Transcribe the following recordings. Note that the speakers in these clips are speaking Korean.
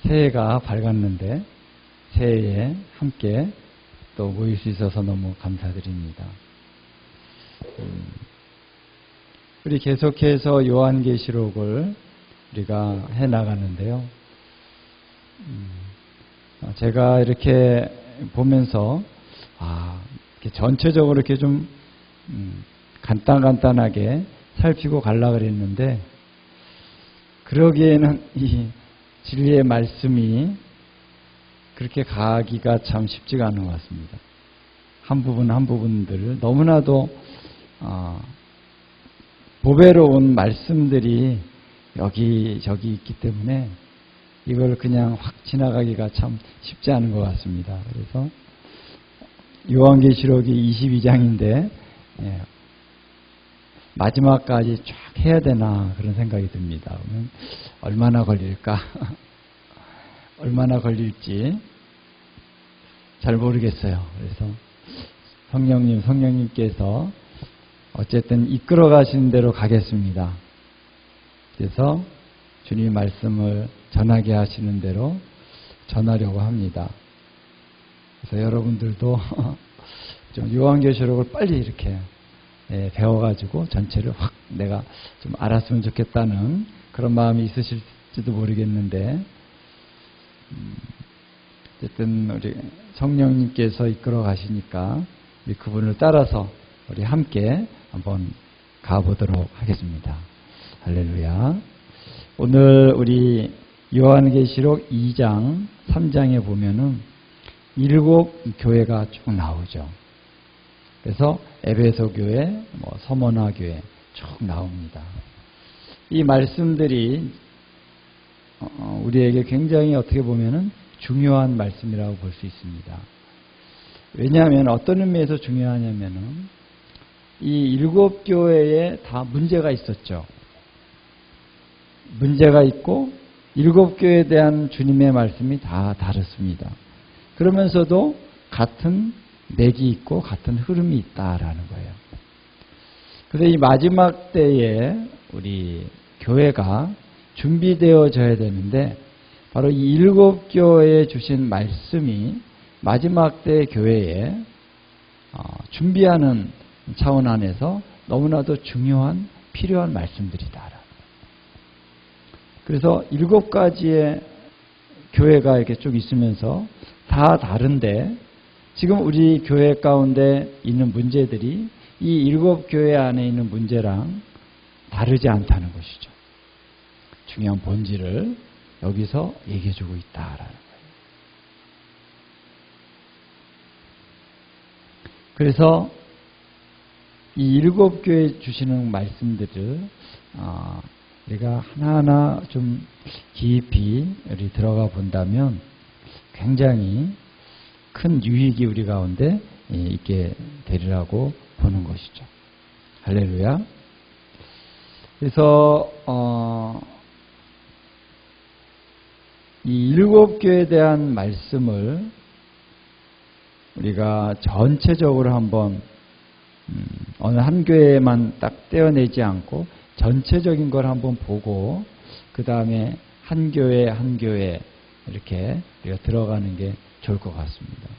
새해가 밝았는데 새해에 함께 또 모일 수 있어서 너무 감사드립니다. 우리 계속해서 요한계시록을 우리가 해나가는데요. 제가 이렇게 보면서 이렇게 전체적으로 이렇게 좀 간단하게 살피고 가려고 그랬는데, 그러기에는 이 진리의 말씀이 그렇게 가기가 참 쉽지가 않은 것 같습니다. 한 부분 한 부분들 너무나도 보배로운 말씀들이 여기저기 있기 때문에 이걸 그냥 확 지나가기가 참 쉽지 않은 것 같습니다. 그래서 요한계시록이 22장인데 마지막까지 쫙 해야 되나 그런 생각이 듭니다. 그러면 얼마나 걸릴까? 얼마나 걸릴지 잘 모르겠어요. 그래서 성령님께서 어쨌든 이끌어 가시는 대로 가겠습니다. 그래서 주님 말씀을 전하게 하시는 대로 전하려고 합니다. 그래서 여러분들도 좀 요한계시록을 빨리 이렇게 배워가지고 전체를 확 내가 좀 알았으면 좋겠다는 그런 마음이 있으실지도 모르겠는데, 어쨌든 우리 성령님께서 이끌어 가시니까 우리 그분을 따라서 우리 함께 한번 가보도록 하겠습니다. 할렐루야. 오늘 우리 요한계시록 2장, 3장에 보면은 7 교회가 쭉 나오죠. 그래서 에베소 교회, 서머나 교회 쭉 나옵니다. 이 말씀들이 우리에게 굉장히 어떻게 보면은 중요한 말씀이라고 볼 수 있습니다. 왜냐하면 어떤 의미에서 중요하냐면은 이 7 교회에 다 문제가 있었죠. 문제가 있고 7 교회에 대한 주님의 말씀이 다 다릅니다. 그러면서도 같은 맥이 있고 같은 흐름이 있다라는 거예요. 그래서 이 마지막 때에 우리 교회가 준비되어져야 되는데, 바로 이 7 교회에 주신 말씀이 마지막 때 교회에 준비하는 차원 안에서 너무나도 중요한 필요한 말씀들이다. 그래서 7가지의 교회가 이렇게 쭉 있으면서 다 다른데, 지금 우리 교회 가운데 있는 문제들이 이 7 교회 안에 있는 문제랑 다르지 않다는 것이죠. 중요한 본질을 여기서 얘기해주고 있다라는 거예요. 그래서 이 7 교회에 주시는 말씀들을 우리가 하나하나 좀 깊이 우리 들어가 본다면 굉장히 큰 유익이 우리 가운데 있게 되리라고 보는 것이죠. 할렐루야. 그래서 이 7 교회에 대한 말씀을 우리가 전체적으로 한번 어느 한 교회만 딱 떼어내지 않고 전체적인 걸 한번 보고 그 다음에 한 교회 한 교회 이렇게 우리가 들어가는 게 좋을 것 같습니다.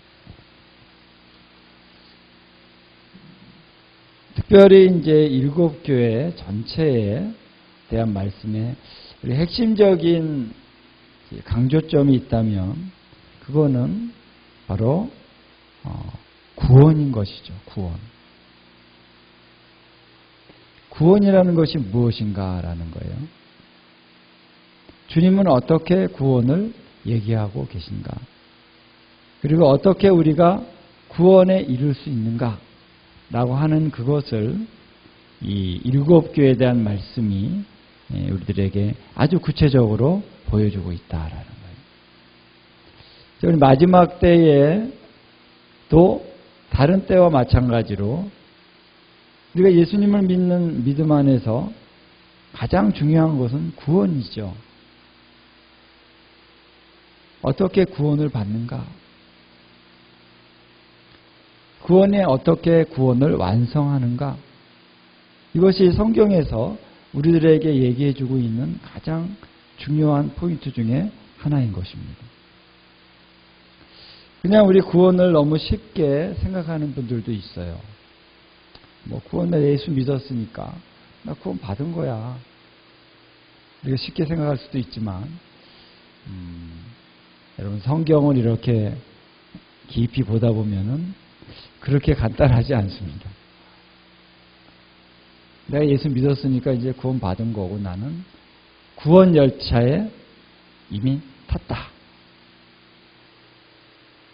특별히 이제 7 교회 전체에 대한 말씀에 우리 핵심적인 강조점이 있다면 그거는 바로 구원인 것이죠. 구원이라는 것이 무엇인가라는 거예요. 주님은 어떻게 구원을 얘기하고 계신가? 그리고 어떻게 우리가 구원에 이룰 수 있는가? 라고 하는 그것을 이 7 교회에 대한 말씀이 우리들에게 아주 구체적으로 보여주고 있다라는 거예요. 마지막 때에 또 다른 때와 마찬가지로 우리가 예수님을 믿는 믿음 안에서 가장 중요한 것은 구원이죠. 어떻게 구원을 받는가? 구원에 어떻게 구원을 완성하는가? 이것이 성경에서 우리들에게 얘기해주고 있는 가장 중요한 포인트 중에 하나인 것입니다. 그냥 우리 구원을 너무 쉽게 생각하는 분들도 있어요. 뭐 구원을 예수 믿었으니까 나 구원 받은 거야. 이렇게 쉽게 생각할 수도 있지만 여러분 성경을 이렇게 깊이 보다 보면은 그렇게 간단하지 않습니다. 내가 예수 믿었으니까 이제 구원 받은 거고 나는 구원 열차에 이미 탔다.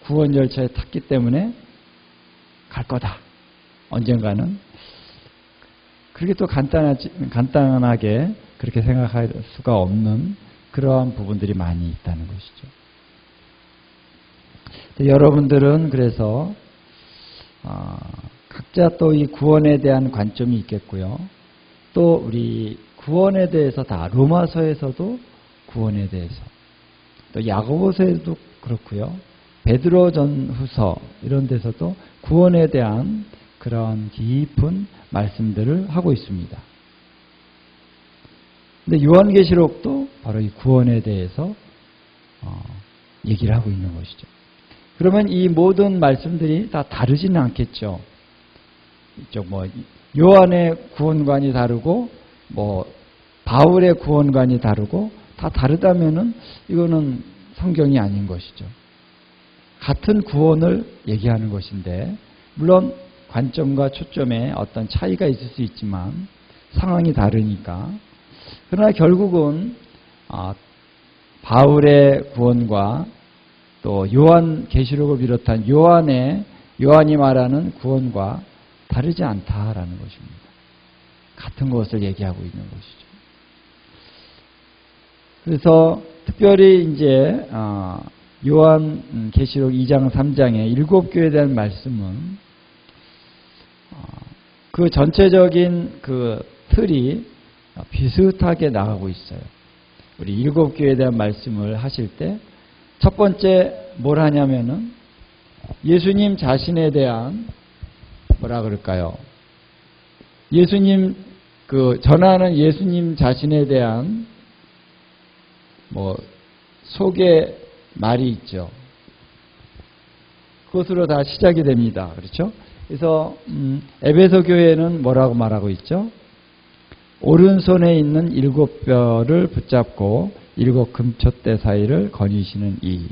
구원 열차에 탔기 때문에 갈 거다. 언젠가는. 그렇게 또 간단하게 그렇게 생각할 수가 없는 그러한 부분들이 많이 있다는 것이죠. 여러분들은 그래서 각자 또 이 구원에 대한 관점이 있겠고요. 또 우리 구원에 대해서 다 로마서에서도 구원에 대해서 또 야고보서에도 그렇고요. 베드로전후서 이런 데서도 구원에 대한 그런 깊은 말씀들을 하고 있습니다. 근데 요한계시록도 바로 이 구원에 대해서 얘기를 하고 있는 것이죠. 그러면 이 모든 말씀들이 다 다르지는 않겠죠. 이쪽 요한의 구원관이 다르고 바울의 구원관이 다르고 다 다르다면은 이거는 성경이 아닌 것이죠. 같은 구원을 얘기하는 것인데 물론 관점과 초점에 어떤 차이가 있을 수 있지만 상황이 다르니까 그러나 결국은 바울의 구원과 또 요한계시록을 비롯한 요한이 말하는 구원과 다르지 않다라는 것입니다. 같은 것을 얘기하고 있는 것이죠. 그래서 특별히 이제 요한계시록 2장 3장의 7교회에 대한 말씀은 그 전체적인 그 틀이 비슷하게 나가고 있어요. 우리 7교회에 대한 말씀을 하실 때 첫 번째 뭘 하냐면은 예수님 자신에 대한 뭐라 그럴까요? 예수님 전하는 예수님 자신에 대한 소개 말이 있죠. 그것으로 다 시작이 됩니다. 그렇죠? 그래서 에베소 교회는 뭐라고 말하고 있죠? 오른손에 있는 7뼈를 붙잡고 7 금촛대 사이를 거니시는 이.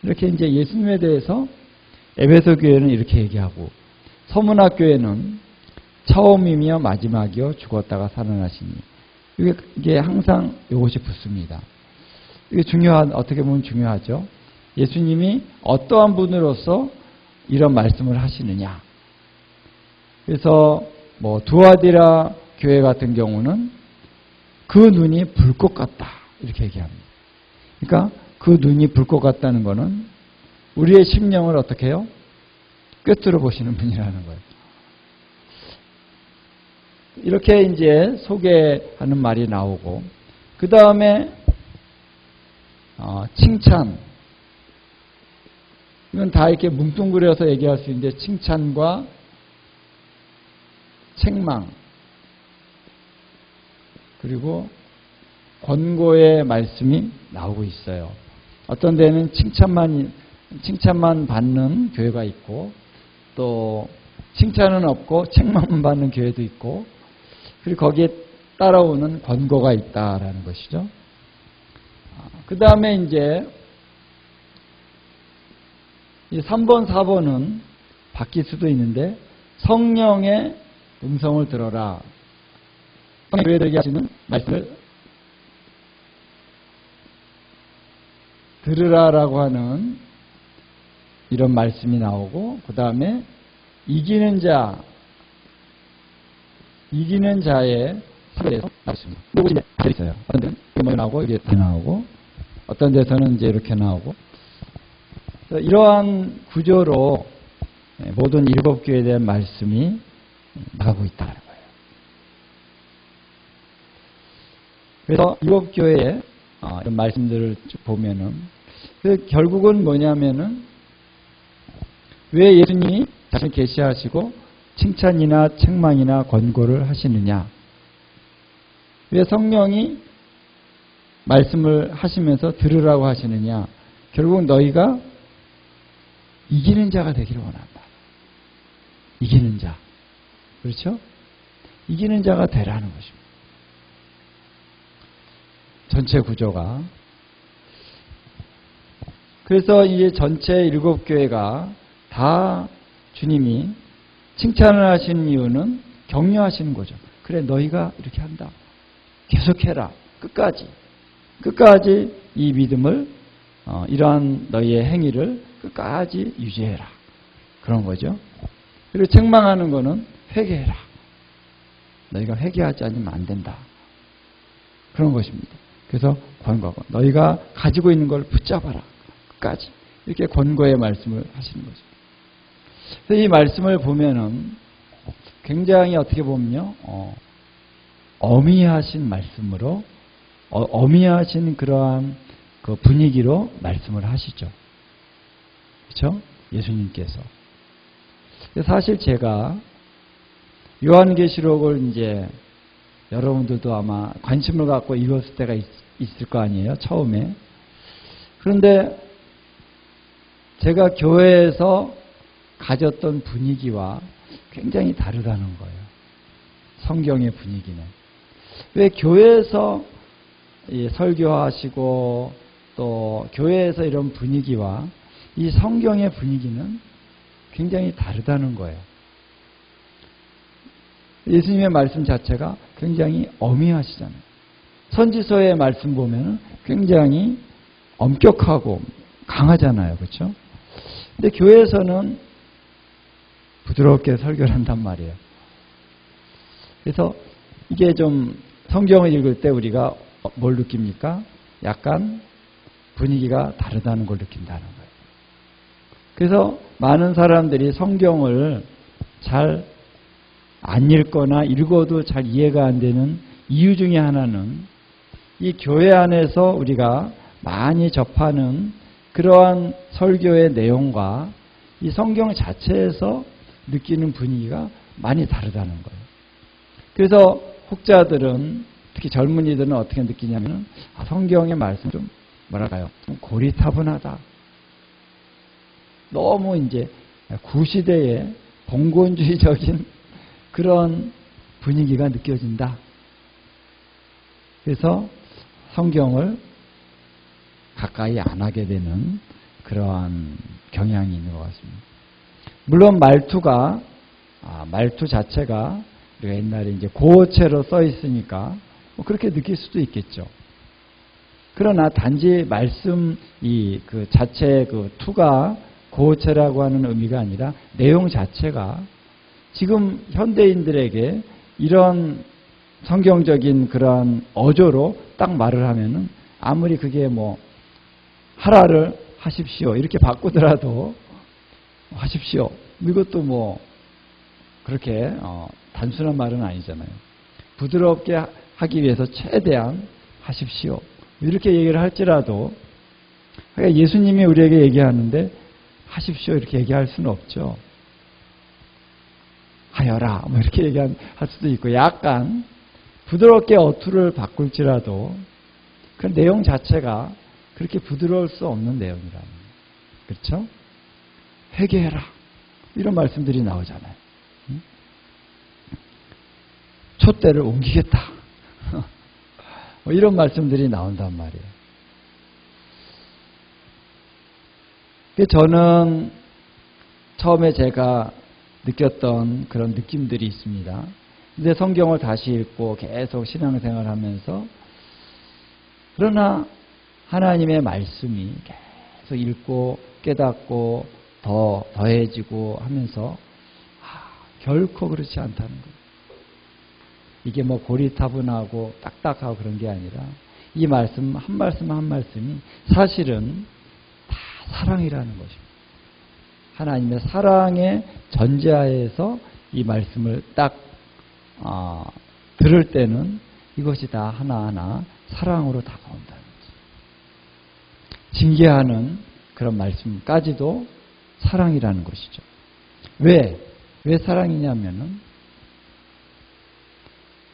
이렇게 이제 예수님에 대해서 에베소 교회는 이렇게 얘기하고 서문학 교회는 처음이며 마지막이요 죽었다가 살아나시니. 이게 항상 이것이 붙습니다. 이게 어떻게 보면 중요하죠. 예수님이 어떠한 분으로서 이런 말씀을 하시느냐. 그래서 두아디라 교회 같은 경우는 그 눈이 불꽃 같다. 이렇게 얘기합니다. 그러니까 그 눈이 불꽃 같다는 것은 우리의 심령을 어떻게 해요? 꿰뚫어 보시는 분이라는 거예요. 이렇게 이제 소개하는 말이 나오고 그 다음에 칭찬. 이건 다 이렇게 뭉뚱그려서 얘기할 수 있는데 칭찬과 책망 그리고 권고의 말씀이 나오고 있어요. 어떤 데는 칭찬만 받는 교회가 있고 또 칭찬은 없고 책망만 받는 교회도 있고 그리고 거기에 따라오는 권고가 있다라는 것이죠. 그 다음에 이제 3번, 4번은 바뀔 수도 있는데 성령의 음성을 들어라. 교회들에게 하시는 말씀을 들으라라고 하는 이런 말씀이 나오고 그 다음에 이기는 자의 사례에서 나왔습니다. 이것이 이제 있어요. 어떤 데는 이렇게 나오고 이렇게 나오고 어떤 데서는 이제 이렇게 나오고 이러한 구조로 모든 7교회에 대한 말씀이 나가고 있다는 거예요. 그래서 7교회에 이런 말씀들을 쭉 보면은 결국은 뭐냐면은 왜 예수님이 자신을 계시하시고 칭찬이나 책망이나 권고를 하시느냐? 왜 성령이 말씀을 하시면서 들으라고 하시느냐? 결국 너희가 이기는 자가 되기를 원한다. 이기는 자. 그렇죠? 이기는 자가 되라는 것입니다. 전체 구조가. 그래서 이 전체 7교회가 다 주님이 칭찬을 하시는 이유는 격려하시는 거죠. 그래, 너희가 이렇게 한다. 계속해라. 끝까지 이 믿음을, 이러한 너희의 행위를 끝까지 유지해라. 그런 거죠. 그리고 책망하는 거는 회개해라. 너희가 회개하지 않으면 안 된다. 그런 것입니다. 그래서 권고하고 너희가 가지고 있는 걸 붙잡아라. 끝까지. 이렇게 권고의 말씀을 하시는 거죠. 그래서 이 말씀을 보면은 굉장히 어떻게 보면요, 어미하신 말씀으로, 어미하신 그러한 그 분위기로 말씀을 하시죠. 그렇죠? 예수님께서. 사실 제가 요한계시록을 이제 여러분들도 아마 관심을 갖고 읽었을 때가 있을 거 아니에요, 처음에. 그런데 제가 교회에서 가졌던 분위기와 굉장히 다르다는 거예요. 성경의 분위기는. 왜 교회에서 설교하시고 또 교회에서 이런 분위기와 이 성경의 분위기는 굉장히 다르다는 거예요. 예수님의 말씀 자체가 굉장히 어미하시잖아요. 선지서의 말씀 보면 굉장히 엄격하고 강하잖아요. 그렇죠? 근데 교회에서는 부드럽게 설교를 한단 말이에요. 그래서 이게 좀 성경을 읽을 때 우리가 뭘 느낍니까? 약간 분위기가 다르다는 걸 느낀다는 거예요. 그래서 많은 사람들이 성경을 잘 안 읽거나 읽어도 잘 이해가 안 되는 이유 중에 하나는 이 교회 안에서 우리가 많이 접하는 그러한 설교의 내용과 이 성경 자체에서 느끼는 분위기가 많이 다르다는 거예요. 그래서 혹자들은, 특히 젊은이들은 어떻게 느끼냐면, 성경의 말씀 좀 뭐랄까요, 좀 고리타분하다. 너무 이제 구시대의 봉건주의적인 그런 분위기가 느껴진다. 그래서 성경을 가까이 안 하게 되는 그러한 경향이 있는 것 같습니다. 물론 말투 자체가 우리가 옛날에 이제 고어체로 써 있으니까 뭐 그렇게 느낄 수도 있겠죠. 그러나 단지 말씀 그 자체 그 투가 고어체라고 하는 의미가 아니라 내용 자체가 지금 현대인들에게 이런 성경적인 그러한 어조로 딱 말을 하면은 아무리 그게 뭐 하라를 하십시오 이렇게 바꾸더라도 하십시오 이것도 뭐 그렇게 단순한 말은 아니잖아요. 부드럽게 하기 위해서 최대한 하십시오 이렇게 얘기를 할지라도 그러니까 예수님이 우리에게 얘기하는데 하십시오 이렇게 얘기할 수는 없죠. 하여라 뭐 이렇게 얘기할 수도 있고 약간 부드럽게 어투를 바꿀지라도 그 내용 자체가 그렇게 부드러울 수 없는 내용이라는 거예요. 그렇죠? 회개해라 이런 말씀들이 나오잖아요. 촛대를 옮기겠다 뭐 이런 말씀들이 나온단 말이에요. 저는 처음에 제가 느꼈던 그런 느낌들이 있습니다. 근데 성경을 다시 읽고 계속 신앙생활을 하면서 그러나 하나님의 말씀이 계속 읽고 깨닫고 더해지고 하면서 결코 그렇지 않다는 거예요. 이게 뭐 고리타분하고 딱딱하고 그런 게 아니라 이 말씀 한 말씀이 사실은 다 사랑이라는 것입니다. 하나님의 사랑의 전제하에서 이 말씀을 딱 들을 때는 이것이 다 하나하나 사랑으로 다가온다는 거죠. 징계하는 그런 말씀까지도 사랑이라는 것이죠. 왜 사랑이냐면은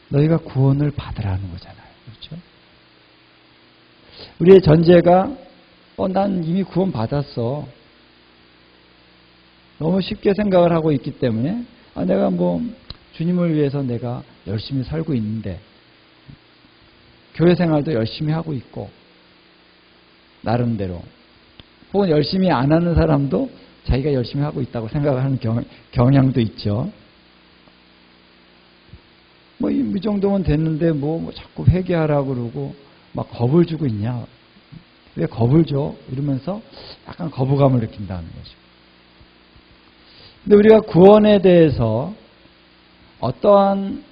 너희가 구원을 받으라는 거잖아요. 그렇죠? 우리의 전제가 난 이미 구원 받았어. 너무 쉽게 생각을 하고 있기 때문에 내가 주님을 위해서 내가 열심히 살고 있는데 교회 생활도 열심히 하고 있고 나름대로 혹은 열심히 안 하는 사람도 자기가 열심히 하고 있다고 생각하는 경향도 있죠. 이 정도면 됐는데 자꾸 회개하라고 그러고 막 겁을 주고 있냐. 왜 겁을 줘? 이러면서 약간 거부감을 느낀다는 거죠. 근데 우리가 구원에 대해서 어떠한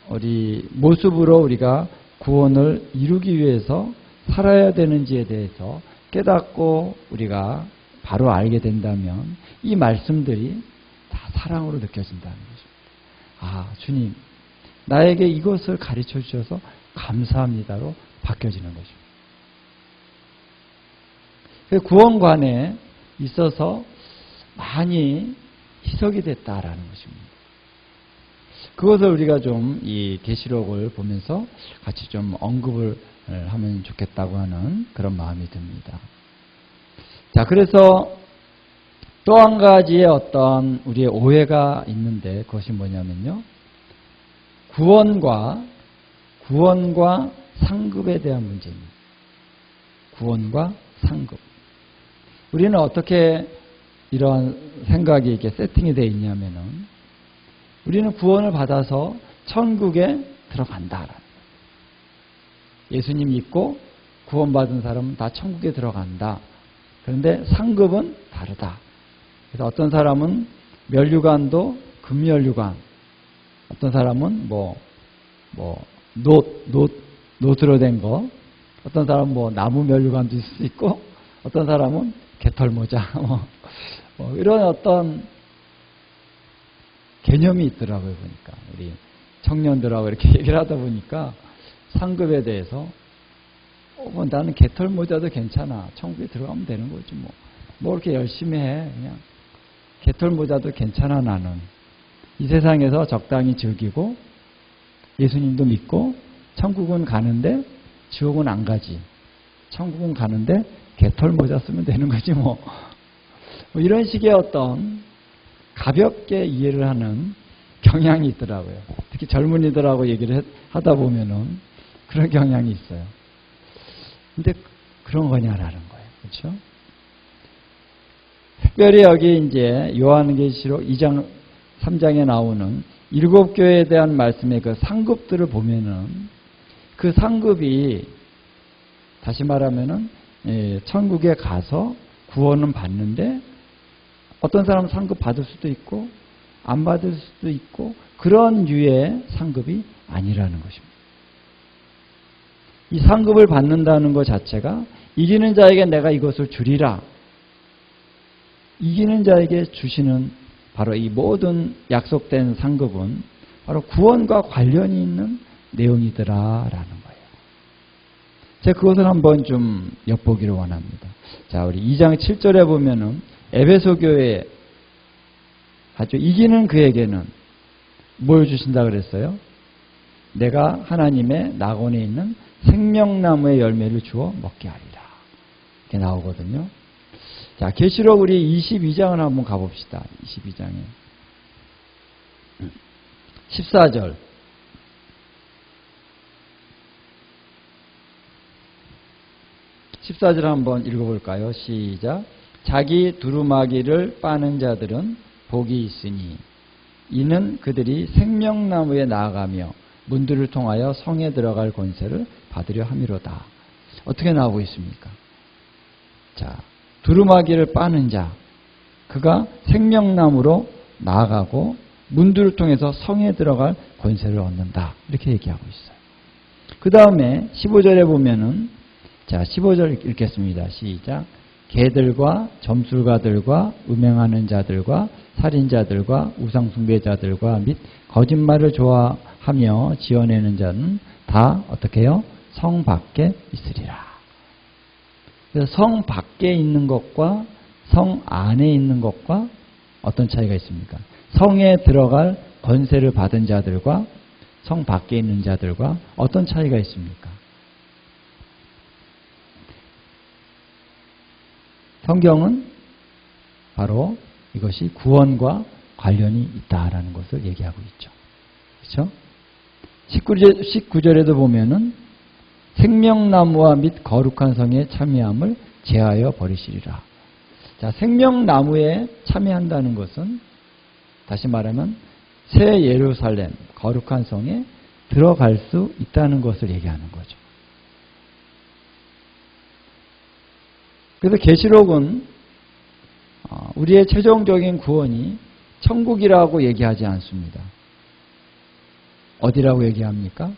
우리 모습으로 우리가 구원을 이루기 위해서 살아야 되는지에 대해서 깨닫고 우리가 바로 알게 된다면 이 말씀들이 다 사랑으로 느껴진다는 거죠. 주님, 나에게 이것을 가르쳐 주셔서 감사합니다로 바뀌어지는 거죠. 구원관에 있어서 많이 희석이 됐다라는 것입니다. 그것을 우리가 좀 이 계시록을 보면서 같이 좀 언급을 하면 좋겠다고 하는 그런 마음이 듭니다. 자, 그래서 또 한 가지의 어떤 우리의 오해가 있는데 그것이 뭐냐면요. 구원과 상급에 대한 문제입니다. 구원과 상급. 우리는 어떻게 이러한 생각이 이렇게 세팅이 되어 있냐면은 우리는 구원을 받아서 천국에 들어간다. 예수님 믿고 구원받은 사람은 다 천국에 들어간다. 그런데 상급은 다르다. 그래서 어떤 사람은 면류관도 금면류관, 어떤 사람은 노트로 된 거, 어떤 사람은 나무 면류관도 있을 수 있고, 어떤 사람은 개털모자, 이런 어떤 개념이 있더라고요, 보니까. 우리 청년들하고 이렇게 얘기를 하다 보니까 상급에 대해서 나는 개털모자도 괜찮아. 천국에 들어가면 되는 거지 뭐 이렇게 열심히 해. 그냥 개털모자도 괜찮아 나는. 이 세상에서 적당히 즐기고 예수님도 믿고 천국은 가는데 지옥은 안 가지. 천국은 가는데 개털모자 쓰면 되는 거지 뭐 이런 식의 어떤 가볍게 이해를 하는 경향이 있더라고요. 특히 젊은이들하고 얘기를 하다 보면은 그런 경향이 있어요. 근데 그런 거냐라는 거예요. 그렇죠? 특별히 여기 이제 요한계시록 2장, 3장에 나오는 7교회에 대한 말씀의 그 상급들을 보면은 그 상급이 다시 말하면은 천국에 가서 구원은 받는데 어떤 사람은 상급 받을 수도 있고 안 받을 수도 있고 그런 류의 상급이 아니라는 것입니다. 이 상급을 받는다는 것 자체가 이기는 자에게 내가 이것을 주리라. 이기는 자에게 주시는 바로 이 모든 약속된 상급은 바로 구원과 관련이 있는 내용이더라라는 거예요. 제가 그것을 한번 좀 엿보기를 원합니다. 자, 우리 2장 7절에 보면은 에베소 교회에 아주 이기는 그에게는 뭘 주신다 그랬어요? 내가 하나님의 낙원에 있는 생명나무의 열매를 주어 먹게 하리라. 이렇게 나오거든요. 자, 계시록 우리 22장을 한번 가봅시다. 22장에 14절. 한번 읽어볼까요? 시작. 자기 두루마기를 빠는 자들은 복이 있으니 이는 그들이 생명나무에 나아가며 문들을 통하여 성에 들어갈 권세를 받으려 함이로다. 어떻게 나오고 있습니까? 자, 두루마기를 빠는 자, 그가 생명나무로 나아가고 문들을 통해서 성에 들어갈 권세를 얻는다. 이렇게 얘기하고 있어요. 그 다음에 15절에 보면은, 자, 15절 읽겠습니다. 시작. 개들과 점술가들과 음행하는 자들과 살인자들과 우상숭배자들과 및 거짓말을 좋아하며 지어내는 자는 다 어떻게 해요? 성 밖에 있으리라. 그래서 성 밖에 있는 것과 성 안에 있는 것과 어떤 차이가 있습니까? 성에 들어갈 권세를 받은 자들과 성 밖에 있는 자들과 어떤 차이가 있습니까? 성경은 바로 이것이 구원과 관련이 있다라는 것을 얘기하고 있죠. 그렇죠? 19절에도 보면은 생명나무와 및 거룩한 성에 참여함을 제하여 버리시리라. 자, 생명나무에 참여한다는 것은 다시 말하면 새 예루살렘, 거룩한 성에 들어갈 수 있다는 것을 얘기하는 거죠. 그래서 계시록은 우리의 최종적인 구원이 천국이라고 얘기하지 않습니다. 어디라고 얘기합니까?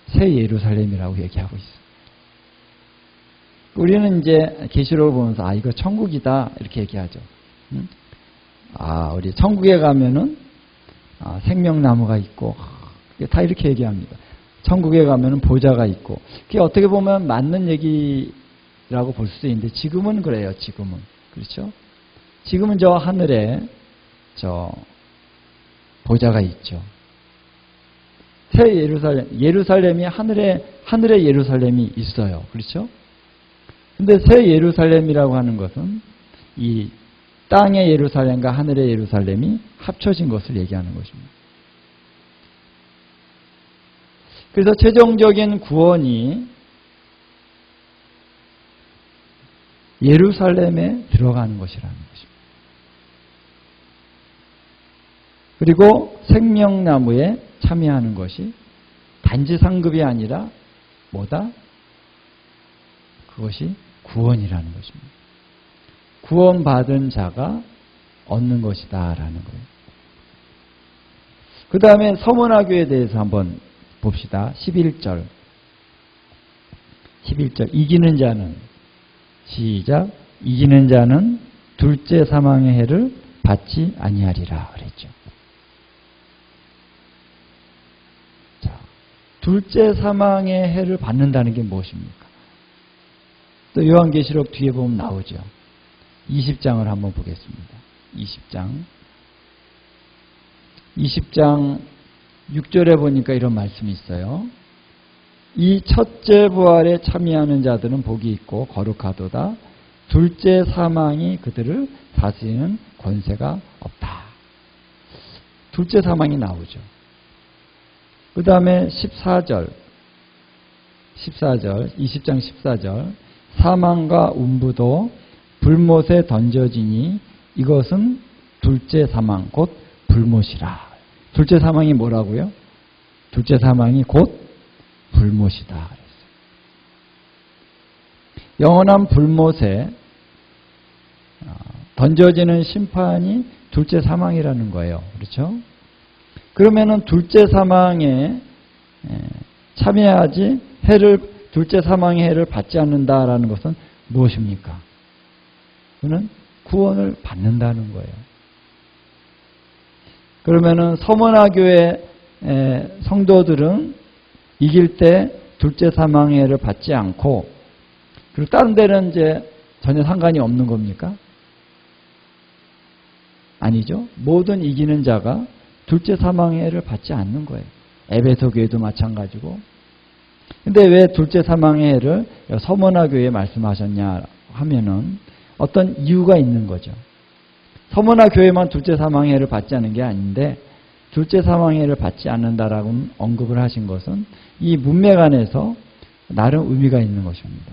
새 예루살렘이라고 얘기하고 있어요. 우리는 이제 계시록을 보면서 이거 천국이다 이렇게 얘기하죠. 우리 천국에 가면은 생명나무가 있고 다 이렇게 얘기합니다. 천국에 가면은 보좌가 있고 그게 어떻게 보면 맞는 얘기라고 볼 수도 있는데 지금은 그래요. 지금은 그렇죠? 지금은 저 하늘에 저 보좌가 있죠. 새 예루살렘이 하늘의 예루살렘이 있어요. 그렇죠? 근데 새 예루살렘이라고 하는 것은 이 땅의 예루살렘과 하늘의 예루살렘이 합쳐진 것을 얘기하는 것입니다. 그래서 최종적인 구원이 예루살렘에 들어가는 것이라는 것입니다. 그리고 생명나무에 참여하는 것이 단지 상급이 아니라 뭐다? 그것이 구원이라는 것입니다. 구원받은 자가 얻는 것이다라는 거예요. 그 다음에 서문화교에 대해서 한번 봅시다. 11절 이기는 자는 시작 이기는 자는 둘째 사망의 해를 받지 아니하리라 그랬죠. 자, 둘째 사망의 해를 받는다는 게 무엇입니까? 또 요한계시록 뒤에 보면 나오죠. 20장을 한번 보겠습니다. 20장 6절에 보니까 이런 말씀이 있어요. 이 첫째 부활에 참여하는 자들은 복이 있고 거룩하도다. 둘째 사망이 그들을 다스리는 권세가 없다. 둘째 사망이 나오죠. 그 다음에 14절 20장 14절 사망과 운부도 불못에 던져지니 이것은 둘째 사망 곧 불못이라. 둘째 사망이 뭐라고요? 둘째 사망이 곧 불못이다 그랬어요. 영원한 불못에 던져지는 심판이 둘째 사망이라는 거예요. 그렇죠? 그러면은 둘째 사망에 참여하지 둘째 사망의 해를 받지 않는다라는 것은 무엇입니까? 그는 구원을 받는다는 거예요. 그러면은 서문화교회 성도들은 이길 때 둘째 사망의 해를 받지 않고 그리고 다른 데는 이제 전혀 상관이 없는 겁니까? 아니죠. 모든 이기는 자가 둘째 사망의 해를 받지 않는 거예요. 에베소 교회도 마찬가지고. 근데 왜 둘째 사망의 해를 서문화교회에 말씀하셨냐 하면은 어떤 이유가 있는 거죠. 서문화교회만 둘째 사망의 해를 받지 않는 게 아닌데 둘째 사망의 해를 받지 않는다라고 언급을 하신 것은 이 문맥 안에서 나름 의미가 있는 것입니다.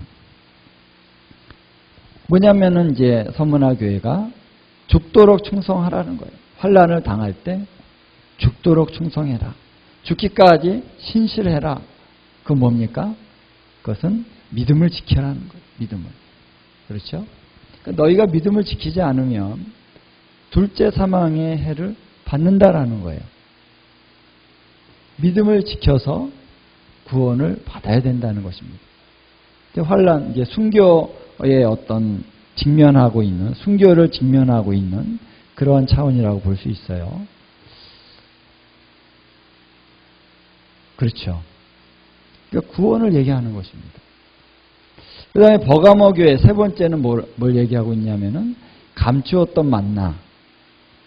뭐냐면은 이제 서문화교회가 죽도록 충성하라는 거예요. 환난을 당할 때 죽도록 충성해라. 죽기까지 신실해라. 그건 뭡니까? 그것은 믿음을 지켜라는 거예요. 믿음을. 그렇죠? 그러니까 너희가 믿음을 지키지 않으면 둘째 사망의 해를 받는다라는 거예요. 믿음을 지켜서 구원을 받아야 된다는 것입니다. 환난, 이제 순교의 어떤 순교를 직면하고 있는 그러한 차원이라고 볼 수 있어요. 그렇죠. 그러니까 구원을 얘기하는 것입니다. 그 다음에 버가모 교회 세 번째는 뭘 얘기하고 있냐면은 감추었던 만나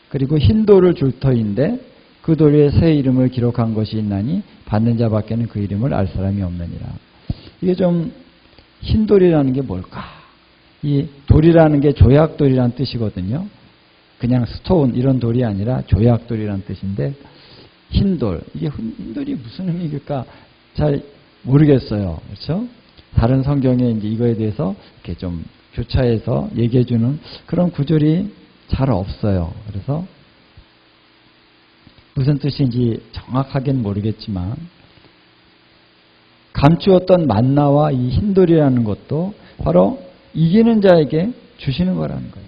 그리고 흰 돌을 줄 터인데 그 돌에 새 이름을 기록한 것이 있나니 받는 자밖에는 그 이름을 알 사람이 없느니라. 이게 좀 흰 돌이라는 게 뭘까? 이 돌이라는 게 조약돌이라는 뜻이거든요. 그냥 스톤 이런 돌이 아니라 조약돌이라는 뜻인데 흰돌, 이게 흰돌이 무슨 의미일까 잘 모르겠어요. 그렇죠? 다른 성경에 이제 이거에 대해서 이렇게 좀 교차해서 얘기해 주는 그런 구절이 잘 없어요. 그래서 무슨 뜻인지 정확하게는 모르겠지만 감추었던 만나와 이 흰돌이라는 것도 바로 이기는 자에게 주시는 거라는 거예요.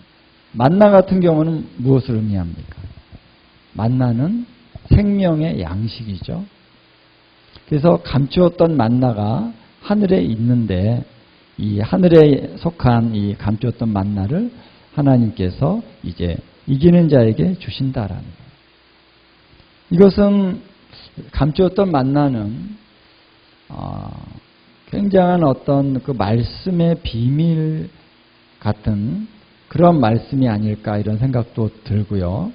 만나 같은 경우는 무엇을 의미합니까? 만나는 생명의 양식이죠. 그래서 감추었던 만나가 하늘에 있는데 이 하늘에 속한 이 감추었던 만나를 하나님께서 이제 이기는 자에게 주신다라는 거예요. 이것은 감추었던 만나는 굉장한 어떤 그 말씀의 비밀 같은 그런 말씀이 아닐까 이런 생각도 들고요.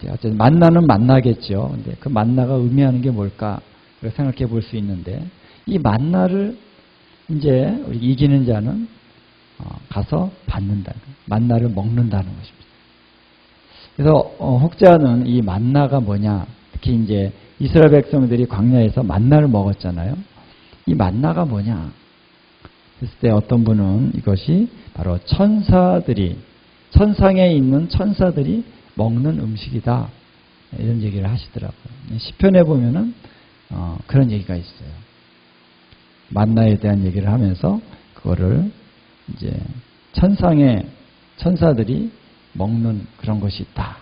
어쨌든 만나는 만나겠죠. 근데 그 만나가 의미하는 게 뭘까 생각해 볼 수 있는데 이 만나를 이제 우리 이기는 자는 가서 받는다. 만나를 먹는다는 것입니다. 그래서 혹자는 이 만나가 뭐냐, 특히 이제 이스라엘 백성들이 광야에서 만나를 먹었잖아요. 이 만나가 뭐냐? 그랬을 때 어떤 분은 이것이 바로 천사들이 천상에 있는 천사들이 먹는 음식이다 이런 얘기를 하시더라고요. 시편에 보면은 그런 얘기가 있어요. 만나에 대한 얘기를 하면서 그거를 이제 천상의 천사들이 먹는 그런 것이 있다.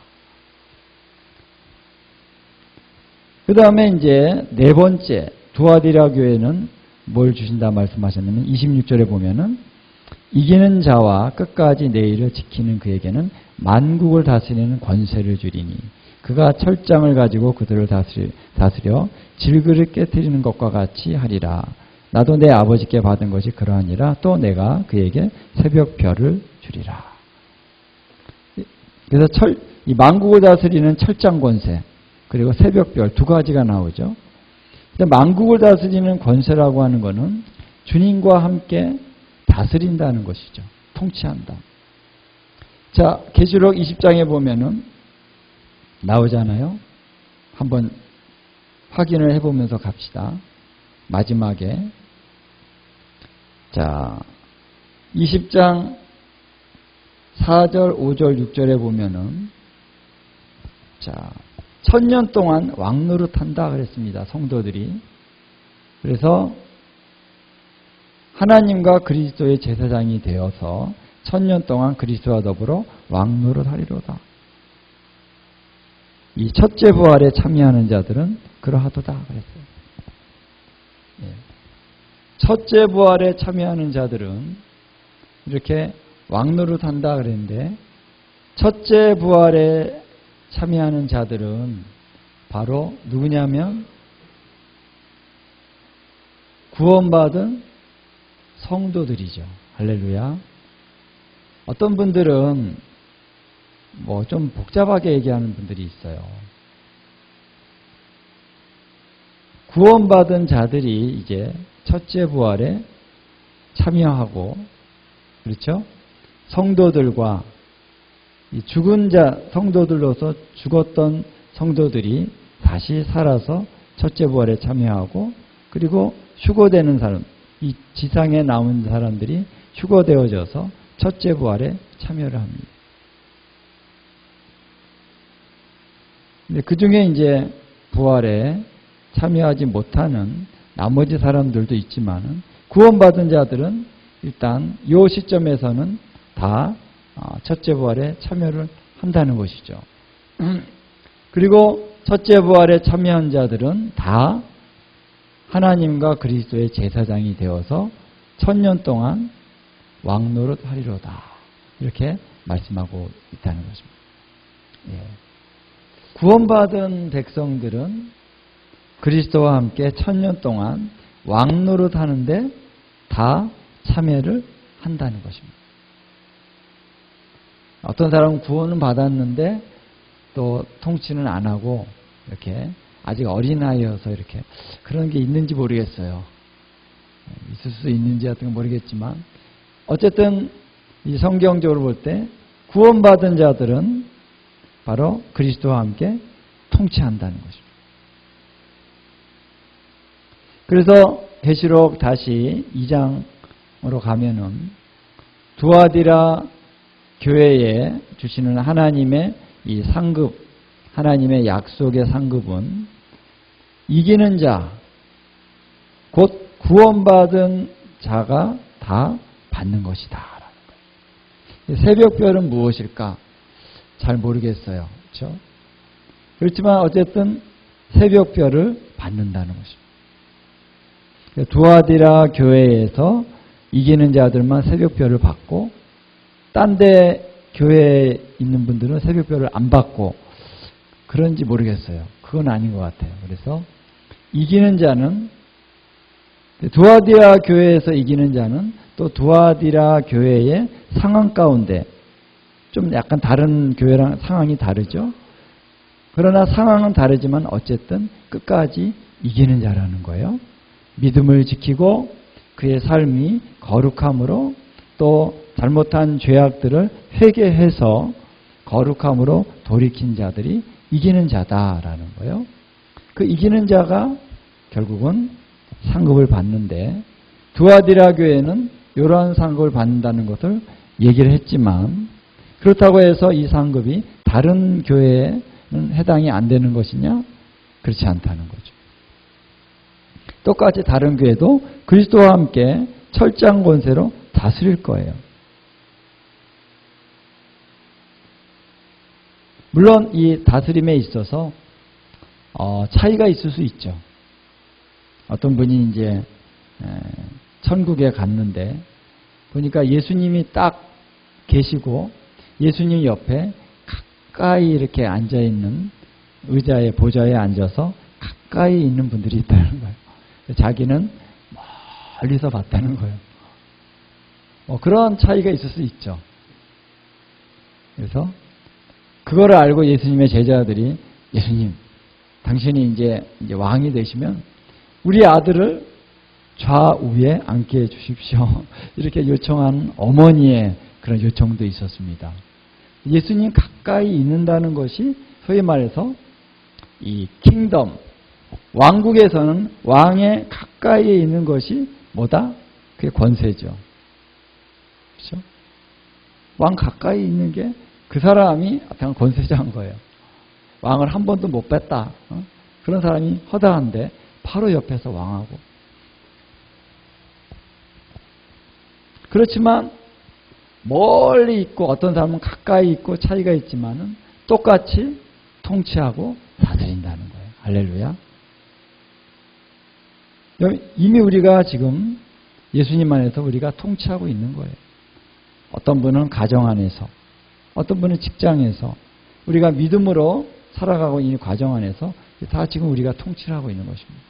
그 다음에 이제 네 번째 두아디라 교회는 뭘 주신다 말씀하셨냐면 26절에 보면은 이기는 자와 끝까지 내 일을 지키는 그에게는 만국을 다스리는 권세를 주리니 그가 철장을 가지고 그들을 다스려 질그릇 깨뜨리는 것과 같이 하리라. 나도 내 아버지께 받은 것이 그러하니라. 또 내가 그에게 새벽별을 주리라. 그래서 이 만국을 다스리는 철장 권세 그리고 새벽별 두 가지가 나오죠. 근데 만국을 다스리는 권세라고 하는 것은 주님과 함께 다스린다는 것이죠. 통치한다. 자, 계시록 20장에 보면은 나오잖아요. 한번 확인을 해보면서 갑시다. 마지막에 자 20장 4절, 5절, 6절에 보면은 자 1000년 동안 왕노릇한다 그랬습니다. 성도들이. 그래서 하나님과 그리스도의 제사장이 되어서 1000년 동안 그리스도와 더불어 왕노릇하리로다. 이 첫째 부활에 참여하는 자들은 그러하도다 그랬어요. 첫째 부활에 참여하는 자들은 이렇게 왕노릇한다 그랬는데 첫째 부활에 참여하는 자들은 바로 누구냐면 구원받은 성도들이죠. 할렐루야. 어떤 분들은 뭐 좀 복잡하게 얘기하는 분들이 있어요. 구원받은 자들이 이제 첫째 부활에 참여하고 그렇죠? 성도들과 이 죽은 자 성도들로서 죽었던 성도들이 다시 살아서 첫째 부활에 참여하고 그리고 휴거되는 사람 이 지상에 남은 사람들이 휴거되어져서 첫째 부활에 참여를 합니다. 근데 그 중에 이제 부활에 참여하지 못하는 나머지 사람들도 있지만은 구원받은 자들은 일단 이 시점에서는 다 첫째 부활에 참여를 한다는 것이죠. 그리고 첫째 부활에 참여한 자들은 다 하나님과 그리스도의 제사장이 되어서 1000년 동안 왕노릇 하리로다. 이렇게 말씀하고 있다는 것입니다. 예. 구원받은 백성들은 그리스도와 함께 1000년 동안 왕노릇 하는데 다 참여를 한다는 것입니다. 어떤 사람은 구원은 받았는데 또 통치는 안 하고 이렇게 아직 어린아이여서 이렇게 그런 게 있는지 모르겠어요. 있을 수 있는지 같은 건 모르겠지만 어쨌든 이 성경적으로 볼 때 구원받은 자들은 바로 그리스도와 함께 통치한다는 것입니다. 그래서 계시록 다시 2장으로 가면은 두아디라 교회에 주시는 하나님의 이 상급, 하나님의 약속의 상급은 이기는 자, 곧 구원받은 자가 다 받는 것이다. 새벽별은 무엇일까? 잘 모르겠어요. 그렇죠? 그렇지만 어쨌든 새벽별을 받는다는 것입니다. 두아디라 교회에서 이기는 자들만 새벽별을 받고 딴 데 교회에 있는 분들은 새벽별을 안 받고 그런지 모르겠어요. 그건 아닌 것 같아요. 그래서 이기는 자는 두아디라 교회에서 이기는 자는 또 두아디라 교회의 상황 가운데 좀 약간 다른 교회랑 상황이 다르죠. 그러나 상황은 다르지만 어쨌든 끝까지 이기는 자라는 거예요. 믿음을 지키고 그의 삶이 거룩함으로 또 잘못한 죄악들을 회개해서 거룩함으로 돌이킨 자들이 이기는 자다라는 거예요. 그 이기는 자가 결국은 상급을 받는데 두아디라 교회는 이러한 상급을 받는다는 것을 얘기를 했지만 그렇다고 해서 이 상급이 다른 교회에는 해당이 안 되는 것이냐? 그렇지 않다는 거죠. 똑같이 다른 교회도 그리스도와 함께 철장 권세로 다스릴 거예요. 물론 이 다스림에 있어서 차이가 있을 수 있죠. 어떤 분이 이제 천국에 갔는데 보니까 예수님이 딱 계시고 예수님 옆에 가까이 이렇게 앉아있는 의자에 보좌에 앉아서 가까이 있는 분들이 있다는 거예요. 자기는 멀리서 봤다는 거예요. 그런 차이가 있을 수 있죠. 그래서 그거를 알고 예수님의 제자들이 예수님, 당신이 이제 왕이 되시면 우리 아들을 좌우에 앉게 해주십시오. 이렇게 요청한 어머니의 그런 요청도 있었습니다. 예수님 가까이 있는다는 것이 소위 말해서 이 킹덤, 왕국에서는 왕의 가까이에 있는 것이 뭐다? 그게 권세죠. 그렇죠? 왕 가까이 있는 게 그 사람이 그냥 권세자인 거예요. 왕을 한 번도 못 뺐다. 그런 사람이 허다한데 바로 옆에서 왕하고. 그렇지만 멀리 있고 어떤 사람은 가까이 있고 차이가 있지만은 똑같이 통치하고 다스린다는 거예요. 할렐루야. 이미 우리가 지금 예수님 안에서 우리가 통치하고 있는 거예요. 어떤 분은 가정 안에서, 어떤 분은 직장에서, 우리가 믿음으로 살아가고 있는 과정 안에서 다 지금 우리가 통치를 하고 있는 것입니다.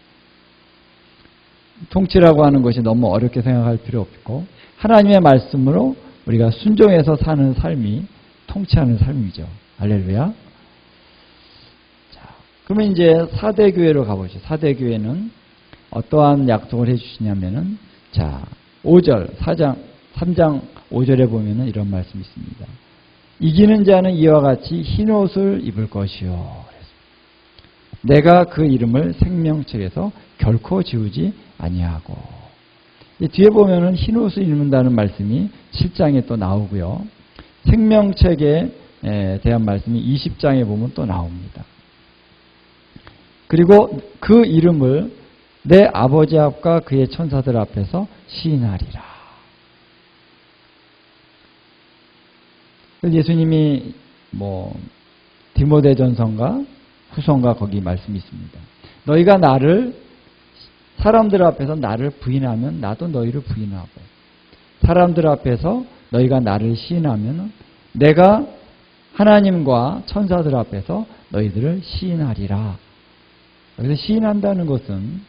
통치라고 하는 것이 너무 어렵게 생각할 필요 없고 하나님의 말씀으로 우리가 순종해서 사는 삶이 통치하는 삶이죠. 할렐루야. 자, 그러면 이제 4대 교회로 가보죠. 4대 교회는 어떠한 약속을 해주시냐면은, 자, 5절, 3장 5절에 보면은 이런 말씀이 있습니다. 이기는 자는 이와 같이 흰 옷을 입을 것이요. 내가 그 이름을 생명책에서 결코 지우지 아니하고. 뒤에 보면은 흰 옷을 입는다는 말씀이 7장에 또 나오고요. 생명책에 대한 말씀이 20장에 보면 또 나옵니다. 그리고 그 이름을 내 아버지 앞과 그의 천사들 앞에서 시인하리라. 예수님이 디모데전서인가 후서인가 거기 말씀이 있습니다. 너희가 나를 사람들 앞에서 나를 부인하면 나도 너희를 부인하고, 사람들 앞에서 너희가 나를 시인하면 내가 하나님과 천사들 앞에서 너희들을 시인하리라. 여기서 시인한다는 것은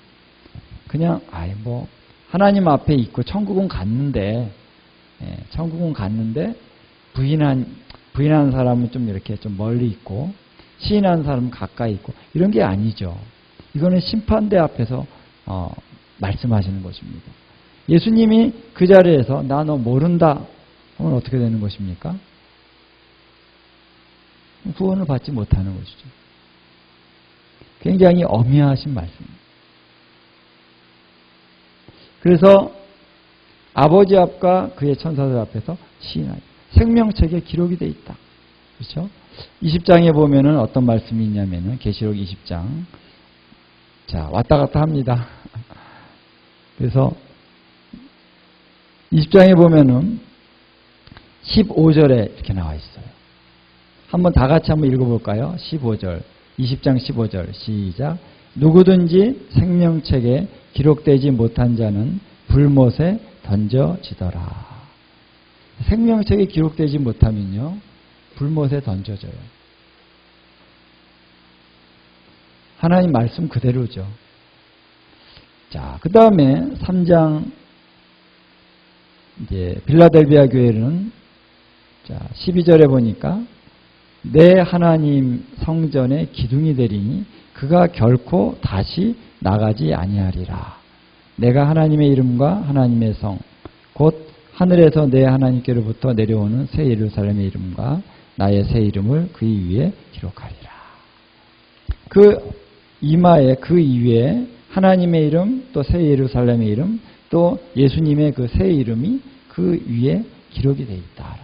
그냥 하나님 앞에 있고 천국은 갔는데 부인한 사람은 좀 이렇게 좀 멀리 있고 시인하는 사람은 가까이 있고 이런 게 아니죠. 이거는 심판대 앞에서 말씀하시는 것입니다. 예수님이 그 자리에서 나 너 모른다, 그러면 어떻게 되는 것입니까? 구원을 받지 못하는 것이죠. 굉장히 엄미하신 말씀입니다. 그래서 아버지 앞과 그의 천사들 앞에서 시인하니 생명책에 기록이 되어 있다. 그렇죠? 20장에 보면은 어떤 말씀이 있냐면은 계시록 20장. 자, 왔다 갔다 합니다. 그래서 20장에 보면은 15절에 이렇게 나와 있어요. 한번 다 같이 한번 읽어볼까요? 15절. 20장 15절. 시작. 누구든지 생명책에 기록되지 못한 자는 불못에 던져지더라. 생명책에 기록되지 못하면요, 불못에 던져져요. 하나님 말씀 그대로죠. 자, 그 다음에 3장, 이제, 빌라델비아 교회는, 자, 12절에 보니까, 내 하나님 성전에 기둥이 되리니 그가 결코 다시 나가지 아니하리라. 내가 하나님의 이름과 하나님의 성, 곧 하늘에서 내 하나님께로부터 내려오는 새 예루살렘의 이름과 나의 새 이름을 그 위에 기록하리라. 그 이마에 그 위에 하나님의 이름, 또 새 예루살렘의 이름, 또 예수님의 그 새 이름이 그 위에 기록이 되어 있다.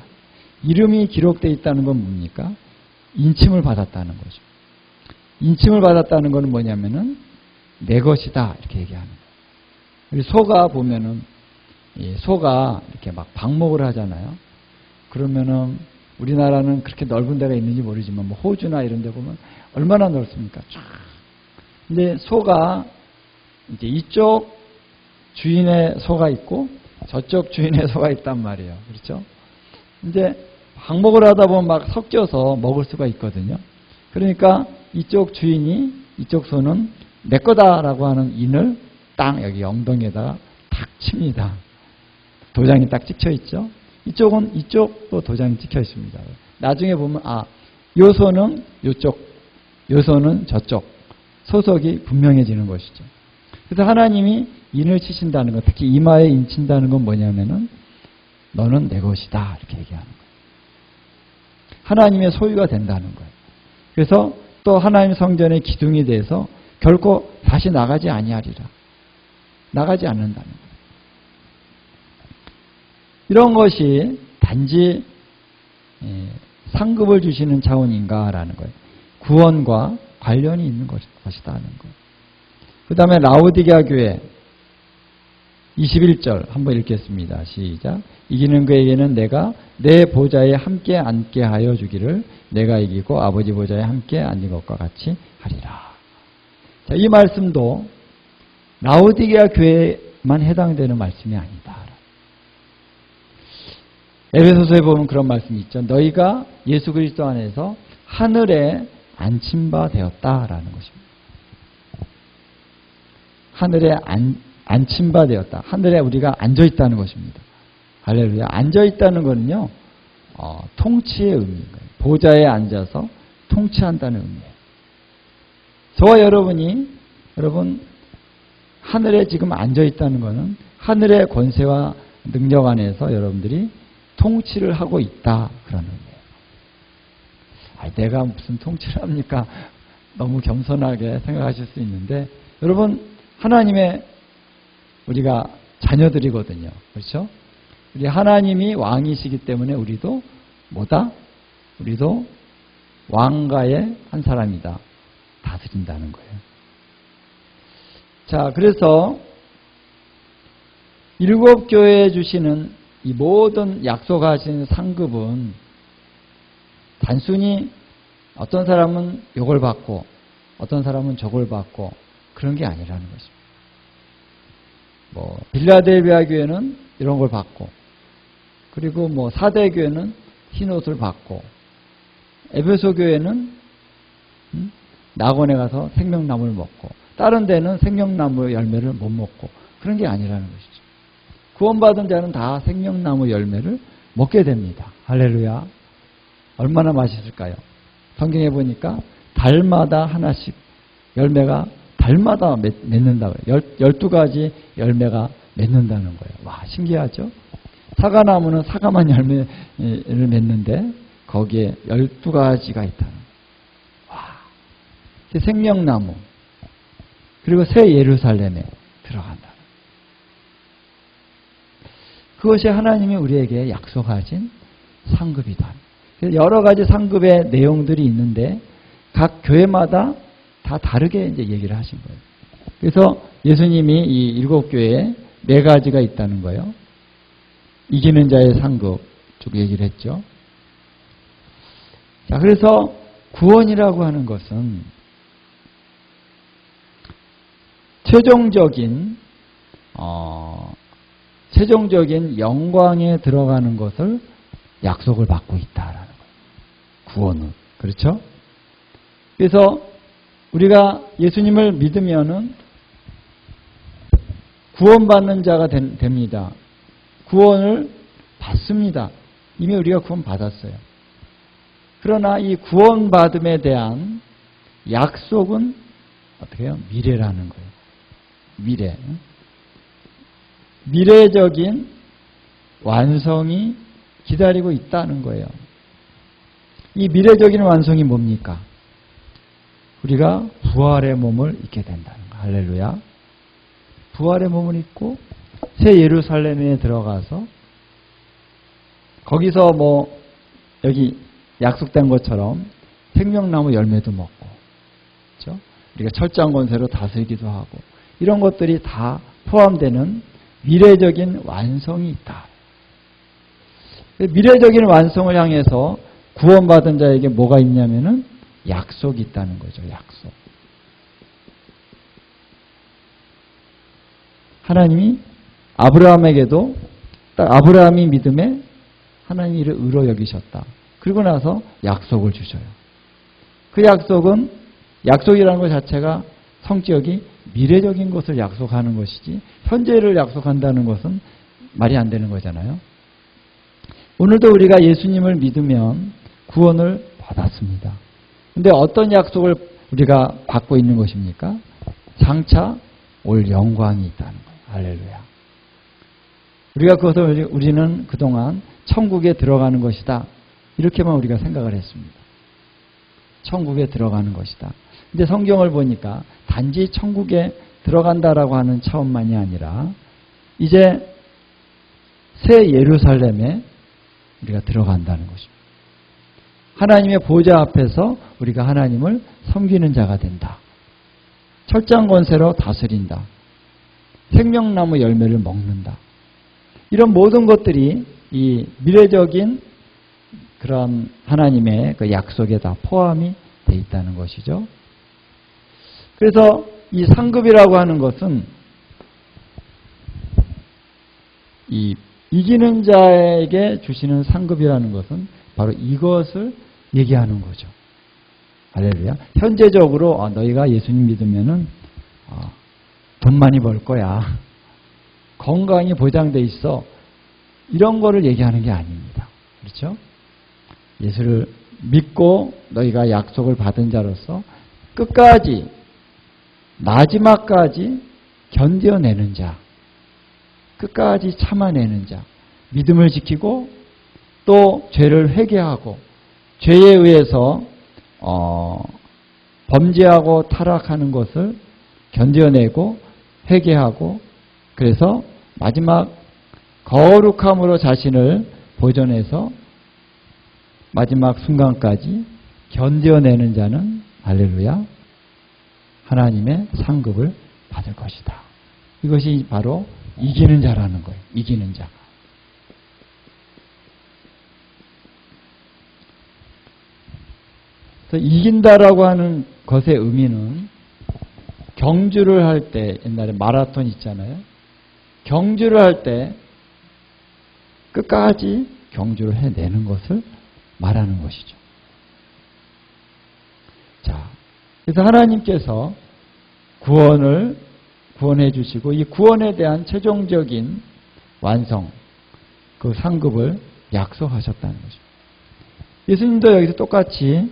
이름이 기록되어 있다는 건 뭡니까? 인침을 받았다는 거죠. 인침을 받았다는 건 뭐냐면은 내 것이다 이렇게 얘기하는 거예요. 우리 소가 보면은 소가 이렇게 막 방목을 하잖아요. 그러면은 우리나라는 그렇게 넓은 데가 있는지 모르지만 뭐 호주나 이런 데 보면 얼마나 넓습니까? 쫙. 근데 소가 이제 이쪽 주인의 소가 있고 저쪽 주인의 소가 있단 말이에요. 그렇죠? 이제 방목을 하다 보면 막 섞여서 먹을 수가 있거든요. 그러니까 이쪽 주인이 이쪽 소는 내 거다라고 하는 인을 딱 여기 엉덩이에다가 탁 칩니다. 도장이 딱 찍혀 있죠. 이쪽은 이쪽도 도장이 찍혀 있습니다. 나중에 보면 요 소는 요쪽, 요 소는 저쪽 소속이 분명해지는 것이죠. 그래서 하나님이 인을 치신다는 것, 특히 이마에 인 친다는 건 뭐냐면은 너는 내 것이다 이렇게 얘기하는 거예요. 하나님의 소유가 된다는 거예요. 그래서 또 하나님 성전의 기둥이 돼서 결코 다시 나가지 아니하리라. 나가지 않는다는 거예요. 이런 것이 단지 상급을 주시는 차원인가라는 거예요. 구원과 관련이 있는 것이다는 거예요. 그 다음에 라오디게아 교회 21절 한번 읽겠습니다. 시작. 이기는 그에게는 내가 내 보좌에 함께 앉게 하여 주기를 내가 이기고 아버지 보좌에 함께 앉는 것과 같이 하리라. 자, 이 말씀도 라오디게아 교회만 해당되는 말씀이 아니다. 에베소서에 보면 그런 말씀이 있죠. 너희가 예수 그리스도 안에서 하늘에 앉힌 바 되었다라는 것입니다. 하늘에 앉힌 바 되었다. 하늘에 우리가 앉아 있다는 것입니다. 할렐루야. 앉아 있다는 것은요, 통치의 의미인 거예요. 보좌에 앉아서 통치한다는 의미예요. 저와 여러분 하늘에 지금 앉아 있다는 것은 하늘의 권세와 능력 안에서 여러분들이 통치를 하고 있다 그런 의미예요. 내가 무슨 통치를 합니까? 너무 겸손하게 생각하실 수 있는데 여러분 하나님의 우리가 자녀들이거든요. 그렇죠? 우리 하나님이 왕이시기 때문에 우리도 뭐다? 우리도 왕가의 한 사람이다. 다스린다는 거예요. 자, 그래서 일곱 교회에 주시는 이 모든 약속하신 상급은 단순히 어떤 사람은 요걸 받고 어떤 사람은 저걸 받고 그런 게 아니라는 것입니다. 빌라델비아 교회는 이런 걸 받고 그리고 사대 교회는 흰 옷을 받고 에베소 교회는 낙원에 가서 생명나무를 먹고 다른 데는 생명나무 열매를 못 먹고 그런 게 아니라는 것이죠. 구원받은 자는 다 생명나무 열매를 먹게 됩니다. 할렐루야. 얼마나 맛있을까요? 성경에 보니까 달마다 하나씩 열매가 달마다 맺는다고요. 12가지 열매가 맺는다는 거예요. 와, 신기하죠? 사과나무는 사과만 열매를 맺는데 거기에 12가지가 있다는 거예요. 와, 생명나무 그리고 새 예루살렘에 들어간다. 그것이 하나님이 우리에게 약속하신 상급이다. 여러 가지 상급의 내용들이 있는데 각 교회마다 다 다르게 이제 얘기를 하신 거예요. 그래서 예수님이 이 7교회에 4가지가 있다는 거예요. 이기는 자의 상급 쭉 얘기를 했죠. 자, 그래서 구원이라고 하는 것은 최종적인 영광에 들어가는 것을 약속을 받고 있다라는 거예요. 구원은. 그렇죠? 그래서 우리가 예수님을 믿으면은 구원받는 자가 됩니다. 구원을 받습니다. 이미 우리가 구원 받았어요. 그러나 이 구원받음에 대한 약속은 어떻게 해요? 미래라는 거예요. 미래. 미래적인 완성이 기다리고 있다는 거예요. 이 미래적인 완성이 뭡니까? 우리가 부활의 몸을 입게 된다는 거예요. 할렐루야. 부활의 몸을 입고 새 예루살렘에 들어가서 거기서 여기 약속된 것처럼 생명나무 열매도 먹고, 그렇죠? 우리가 철장 권세로 다스리기도 하고 이런 것들이 다 포함되는 미래적인 완성이 있다. 미래적인 완성을 향해서 구원받은 자에게 뭐가 있냐면은 약속이 있다는 거죠. 약속. 하나님이 아브라함에게도 딱 아브라함이 믿음에 하나님이 이를 의로 여기셨다. 그리고 나서 약속을 주셔요. 그 약속은 약속이라는 것 자체가 성격이 미래적인 것을 약속하는 것이지 현재를 약속한다는 것은 말이 안 되는 거잖아요. 오늘도 우리가 예수님을 믿으면 구원을 받았습니다. 그런데 어떤 약속을 우리가 받고 있는 것입니까? 장차 올 영광이 있다는 거예요. 할렐루야. 우리가 그것을 우리는 그동안 천국에 들어가는 것이다. 이렇게만 우리가 생각을 했습니다. 천국에 들어가는 것이다. 근데 성경을 보니까 단지 천국에 들어간다라고 하는 차원만이 아니라 이제 새 예루살렘에 우리가 들어간다는 것입니다. 하나님의 보좌 앞에서 우리가 하나님을 섬기는 자가 된다. 철장 권세로 다스린다. 생명나무 열매를 먹는다. 이런 모든 것들이 이 미래적인 그런 하나님의 그 약속에 다 포함이 돼 있다는 것이죠. 그래서 이 상급이라고 하는 것은 이 이기는 자에게 주시는 상급이라는 것은 바로 이것을 얘기하는 거죠. 할렐루야. 현재적으로 너희가 예수님 믿으면은 돈 많이 벌 거야. 건강이 보장돼 있어. 이런 거를 얘기하는 게 아닙니다. 그렇죠? 예수를 믿고 너희가 약속을 받은 자로서 끝까지 마지막까지 견뎌내는 자, 끝까지 참아내는 자, 믿음을 지키고 또 죄를 회개하고 죄에 의해서 범죄하고 타락하는 것을 견뎌내고 회개하고 그래서 마지막 거룩함으로 자신을 보존해서 마지막 순간까지 견뎌내는 자는 할렐루야 하나님의 상급을 받을 것이다. 이것이 바로 이기는 자라는 거예요. 이기는 자. 그래서 이긴다라고 하는 것의 의미는 경주를 할 때 옛날에 마라톤 있잖아요. 경주를 할 때 끝까지 경주를 해내는 것을 말하는 것이죠. 자, 그래서 하나님께서 구원해 주시고 이 구원에 대한 최종적인 완성, 그 상급을 약속하셨다는 것입니다. 예수님도 여기서 똑같이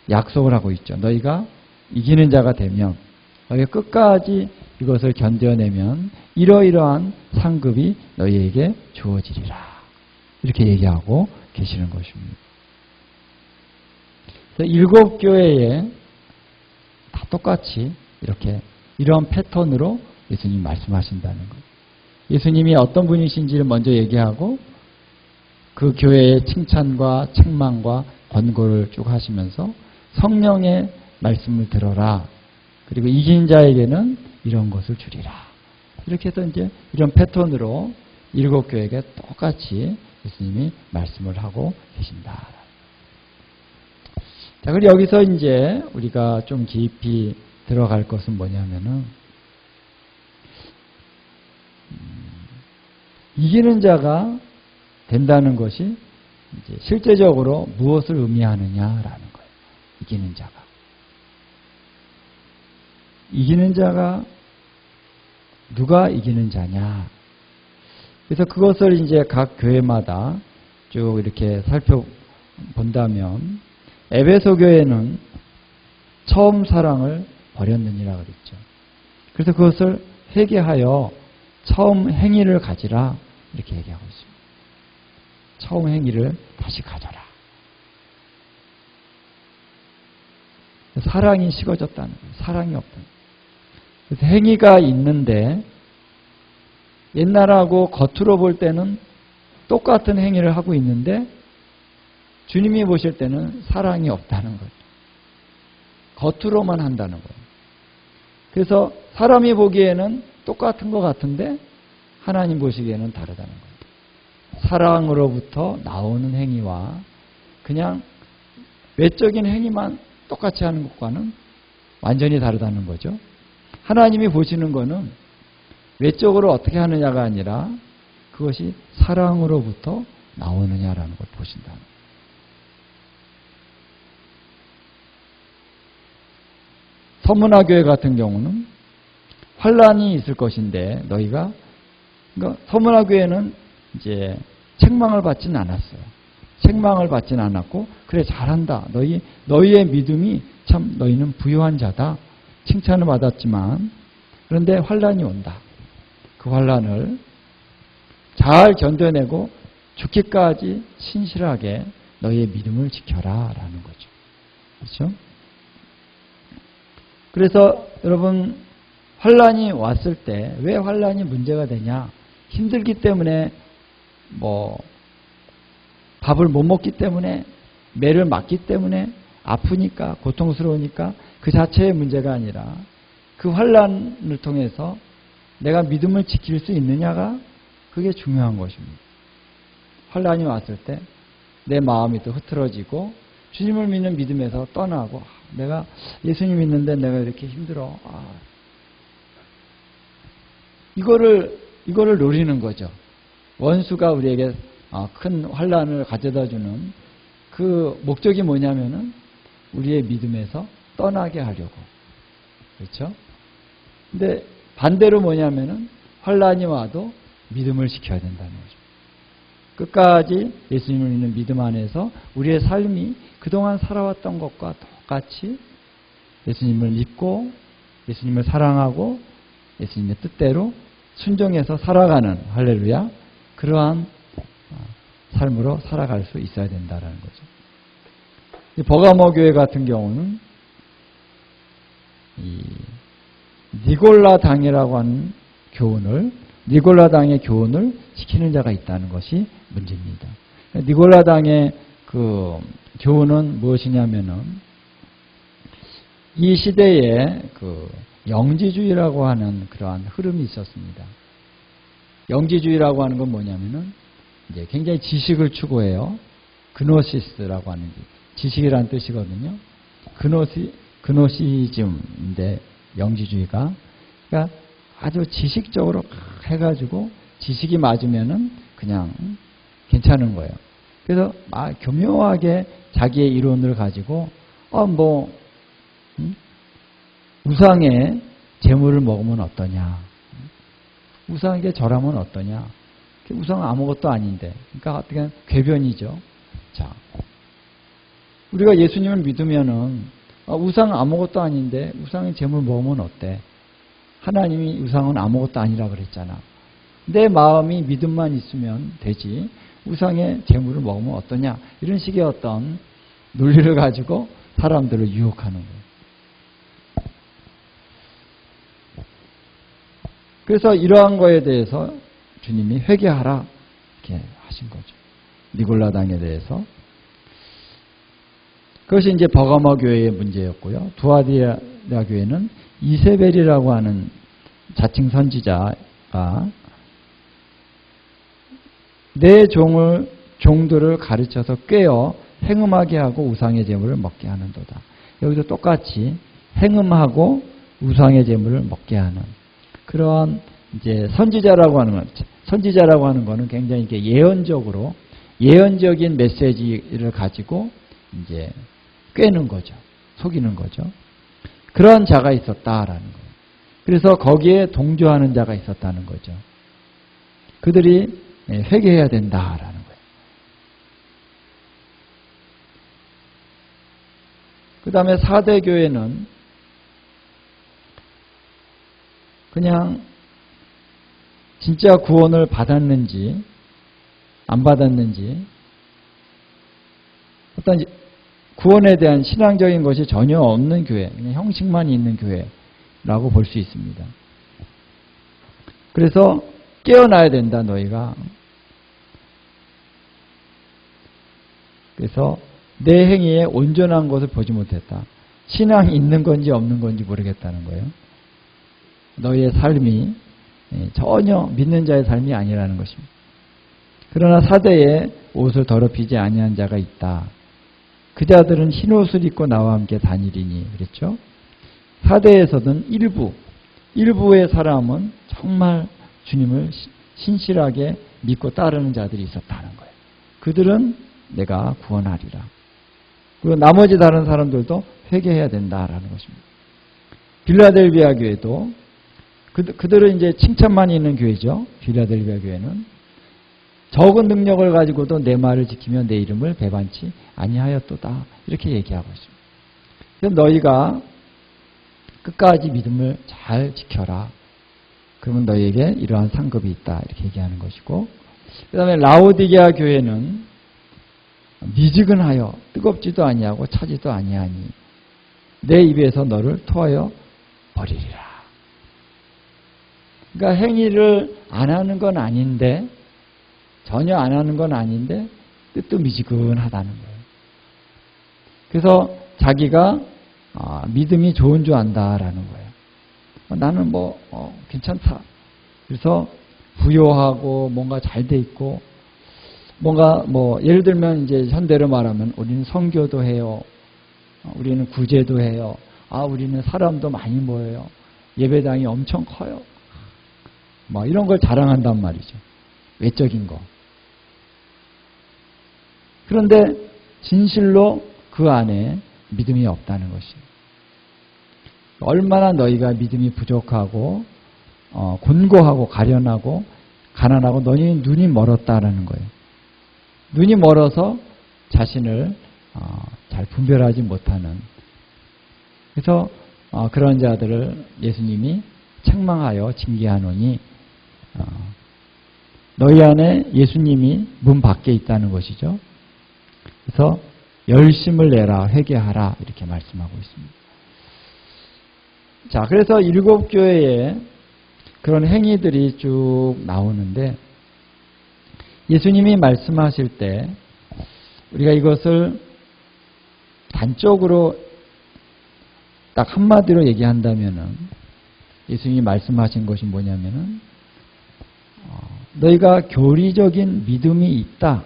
약속을 하고 있죠. 너희가 이기는 자가 되면 너희가 끝까지 이것을 견뎌내면 이러이러한 상급이 너희에게 주어지리라. 이렇게 얘기하고 계시는 것입니다. 일곱 교회에 다 똑같이 이렇게 이런 패턴으로 예수님이 말씀하신다는 거예요. 예수님이 어떤 분이신지를 먼저 얘기하고 그 교회의 칭찬과 책망과 권고를 쭉 하시면서 성령의 말씀을 들어라. 그리고 이긴 자에게는 이런 것을 주리라. 이렇게 해서 이제 이런 패턴으로 일곱 교회에게 똑같이 예수님이 말씀을 하고 계신다. 자, 그리고 여기서 이제 우리가 좀 깊이 들어갈 것은 뭐냐면은, 이기는 자가 된다는 것이 이제 실제적으로 무엇을 의미하느냐라는 거예요. 이기는 자가. 이기는 자가 누가 이기는 자냐. 그래서 그것을 이제 각 교회마다 쭉 이렇게 살펴본다면, 에베소 교회는 처음 사랑을 버렸느니라 그랬죠. 그래서 그것을 회개하여 처음 행위를 가지라 이렇게 얘기하고 있습니다. 처음 행위를 다시 가져라. 사랑이 식어졌다는 거예요. 사랑이 없다. 그래서 행위가 있는데 옛날하고 겉으로 볼 때는 똑같은 행위를 하고 있는데 주님이 보실 때는 사랑이 없다는 거죠. 겉으로만 한다는 거예요. 그래서 사람이 보기에는 똑같은 것 같은데 하나님 보시기에는 다르다는 거예요. 사랑으로부터 나오는 행위와 그냥 외적인 행위만 똑같이 하는 것과는 완전히 다르다는 거죠. 하나님이 보시는 거는 외적으로 어떻게 하느냐가 아니라 그것이 사랑으로부터 나오느냐라는 걸 보신다는 거예요. 서문화교회 같은 경우는 환란이 있을 것인데 너희가, 그러니까 서문화교회는 이제 책망을 받지는 않았어요. 책망을 받지는 않았고, 그래 잘한다. 너희의 믿음이 참 너희는 부유한 자다. 칭찬을 받았지만 그런데 환란이 온다. 그 환란을 잘 견뎌내고 죽기까지 신실하게 너희의 믿음을 지켜라라는 거죠. 그렇죠? 그래서 여러분, 환란이 왔을 때 왜 환란이 문제가 되냐? 힘들기 때문에, 밥을 못 먹기 때문에, 매를 맞기 때문에, 아프니까, 고통스러우니까 그 자체의 문제가 아니라 그 환란을 통해서 내가 믿음을 지킬 수 있느냐가 그게 중요한 것입니다. 환란이 왔을 때 내 마음이 또 흐트러지고 주님을 믿는 믿음에서 떠나고, 내가 예수님 믿는데 내가 이렇게 힘들어. 이거를 노리는 거죠. 원수가 우리에게 큰 환란을 가져다 주는 그 목적이 뭐냐면은 우리의 믿음에서 떠나게 하려고. 그렇죠? 근데 반대로 뭐냐면은 환란이 와도 믿음을 지켜야 된다는 거죠. 끝까지 예수님을 믿는 믿음 안에서 우리의 삶이 그동안 살아왔던 것과 똑같이 예수님을 믿고 예수님을 사랑하고 예수님의 뜻대로 순종해서 살아가는, 할렐루야, 그러한 삶으로 살아갈 수 있어야 된다는 거죠. 버가모 교회 같은 경우는 이 니골라 당이라고 하는 니골라 당의 교훈을 지키는 자가 있다는 것이 문제입니다. 니골라 당의 그 교훈은 무엇이냐면은 이 시대에 그 영지주의라고 하는 그러한 흐름이 있었습니다. 영지주의라고 하는 건 뭐냐면은 이제 굉장히 지식을 추구해요. 그노시스라고 하는 게 지식이라는 뜻이거든요. 그노시즘인데 영지주의가, 그러니까 아주 지식적으로 해가지고 지식이 맞으면은 그냥 괜찮은 거예요. 그래서 교묘하게 자기의 이론을 가지고 우상의 재물을 먹으면 어떠냐, 우상에게 절하면 어떠냐, 우상은 아무것도 아닌데, 그러니까 어떻게 궤변이죠. 자, 우리가 예수님을 믿으면은 우상은 아무것도 아닌데 우상의 재물 먹으면 어때? 하나님이 우상은 아무것도 아니라 그랬잖아. 내 마음이 믿음만 있으면 되지. 우상의 제물을 먹으면 어떠냐, 이런 식의 어떤 논리를 가지고 사람들을 유혹하는 거예요. 그래서 이러한 거에 대해서 주님이 회개하라 이렇게 하신 거죠. 니골라당에 대해서. 그것이 이제 버가모 교회의 문제였고요. 두아디아 교회는 이세벨이라고 하는 자칭 선지자가 내 종들을 가르쳐서 꿰어 행음하게 하고 우상의 제물을 먹게 하는도다. 여기도 똑같이 행음하고 우상의 제물을 먹게 하는 그러한 이제 선지자라고 하는 거는 굉장히 이렇게 예언적인 메시지를 가지고 이제 꿰는 거죠. 속이는 거죠. 그러한 자가 있었다라는 거예요. 그래서 거기에 동조하는 자가 있었다는 거죠. 그들이 회개해야 된다라는 거예요. 그 다음에 4대 교회는 그냥 진짜 구원을 받았는지 안 받았는지 어떤 구원에 대한 신앙적인 것이 전혀 없는 교회, 그냥 형식만 있는 교회라고 볼 수 있습니다. 그래서 깨어나야 된다, 너희가. 그래서 내 행위에 온전한 것을 보지 못했다. 신앙이 있는 건지 없는 건지 모르겠다는 거예요. 너희의 삶이 전혀 믿는 자의 삶이 아니라는 것입니다. 그러나 사대에 옷을 더럽히지 아니한 자가 있다. 그 자들은 흰 옷을 입고 나와 함께 다니리니 그랬죠. 사대에서는 일부의 사람은 정말 주님을 신실하게 믿고 따르는 자들이 있었다는 거예요. 그들은 내가 구원하리라. 그리고 나머지 다른 사람들도 회개해야 된다라는 것입니다. 빌라델비아 교회도 그들은 이제 칭찬만 있는 교회죠. 빌라델비아 교회는 적은 능력을 가지고도 내 말을 지키며 내 이름을 배반치 아니하였도다. 이렇게 얘기하고 있습니다. 그래서 너희가 끝까지 믿음을 잘 지켜라. 그러면 너희에게 이러한 상급이 있다. 이렇게 얘기하는 것이고, 그 다음에 라오디게아 교회는 미지근하여 뜨겁지도 아니하고 차지도 아니하니 내 입에서 너를 토하여 버리리라. 그러니까 행위를 안 하는 건 아닌데, 전혀 안 하는 건 아닌데 뜻도 미지근하다는 거예요. 그래서 자기가 믿음이 좋은 줄 안다라는 거예요. 나는 괜찮다. 그래서 부요하고 뭔가 잘 돼 있고 뭔가 예를 들면 이제 현대로 말하면 우리는 선교도 해요. 우리는 구제도 해요. 우리는 사람도 많이 모여요. 예배당이 엄청 커요. 이런 걸 자랑한단 말이죠. 외적인 거. 그런데 진실로 그 안에 믿음이 없다는 것입니다. 얼마나 너희가 믿음이 부족하고 곤고하고 가련하고 가난하고 너희 눈이 멀었다라는 거예요. 눈이 멀어서 자신을 잘 분별하지 못하는. 그래서 그런 자들을 예수님이 책망하여 징계하노니 너희 안에 예수님이 문 밖에 있다는 것이죠. 그래서 열심을 내라, 회개하라 이렇게 말씀하고 있습니다. 자, 그래서 7교회에 그런 행위들이 쭉 나오는데 예수님이 말씀하실 때 우리가 이것을 단적으로 딱 한마디로 얘기한다면은 예수님이 말씀하신 것이 뭐냐면은 너희가 교리적인 믿음이 있다.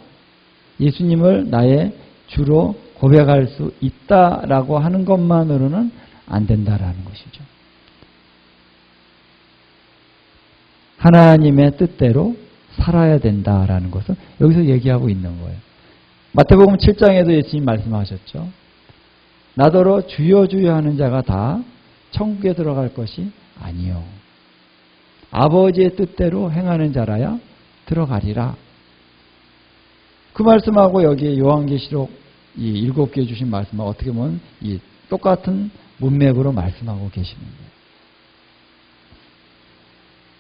예수님을 나의 주로 고백할 수 있다라고 하는 것만으로는 안 된다라는 것이죠. 하나님의 뜻대로 살아야 된다라는 것을 여기서 얘기하고 있는 거예요. 마태복음 7장에도 예수님 말씀하셨죠. 나더러 주여 주여 하는 자가 다 천국에 들어갈 것이 아니요. 아버지의 뜻대로 행하는 자라야 들어가리라. 그 말씀하고 여기 요한계시록 이 7개 주신 말씀은 어떻게 보면 이 똑같은 문맥으로 말씀하고 계시는 거예요.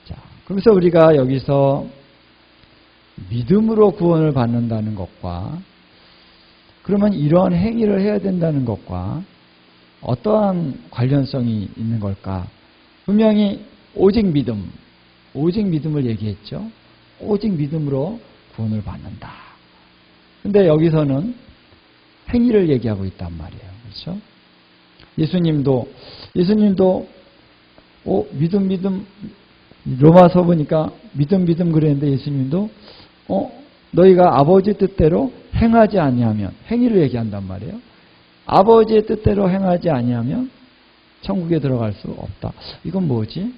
자, 그래서 우리가 여기서 믿음으로 구원을 받는다는 것과 그러면 이러한 행위를 해야 된다는 것과 어떠한 관련성이 있는 걸까? 분명히 오직 믿음을 얘기했죠. 오직 믿음으로 구원을 받는다. 근데 여기서는 행위를 얘기하고 있단 말이에요. 그렇죠? 예수님도 믿음 로마서 보니까 믿음 그랬는데 예수님도 너희가 아버지 뜻대로 행하지 아니하면 행위를 얘기한단 말이에요. 아버지의 뜻대로 행하지 아니하면 천국에 들어갈 수 없다. 이건 뭐지?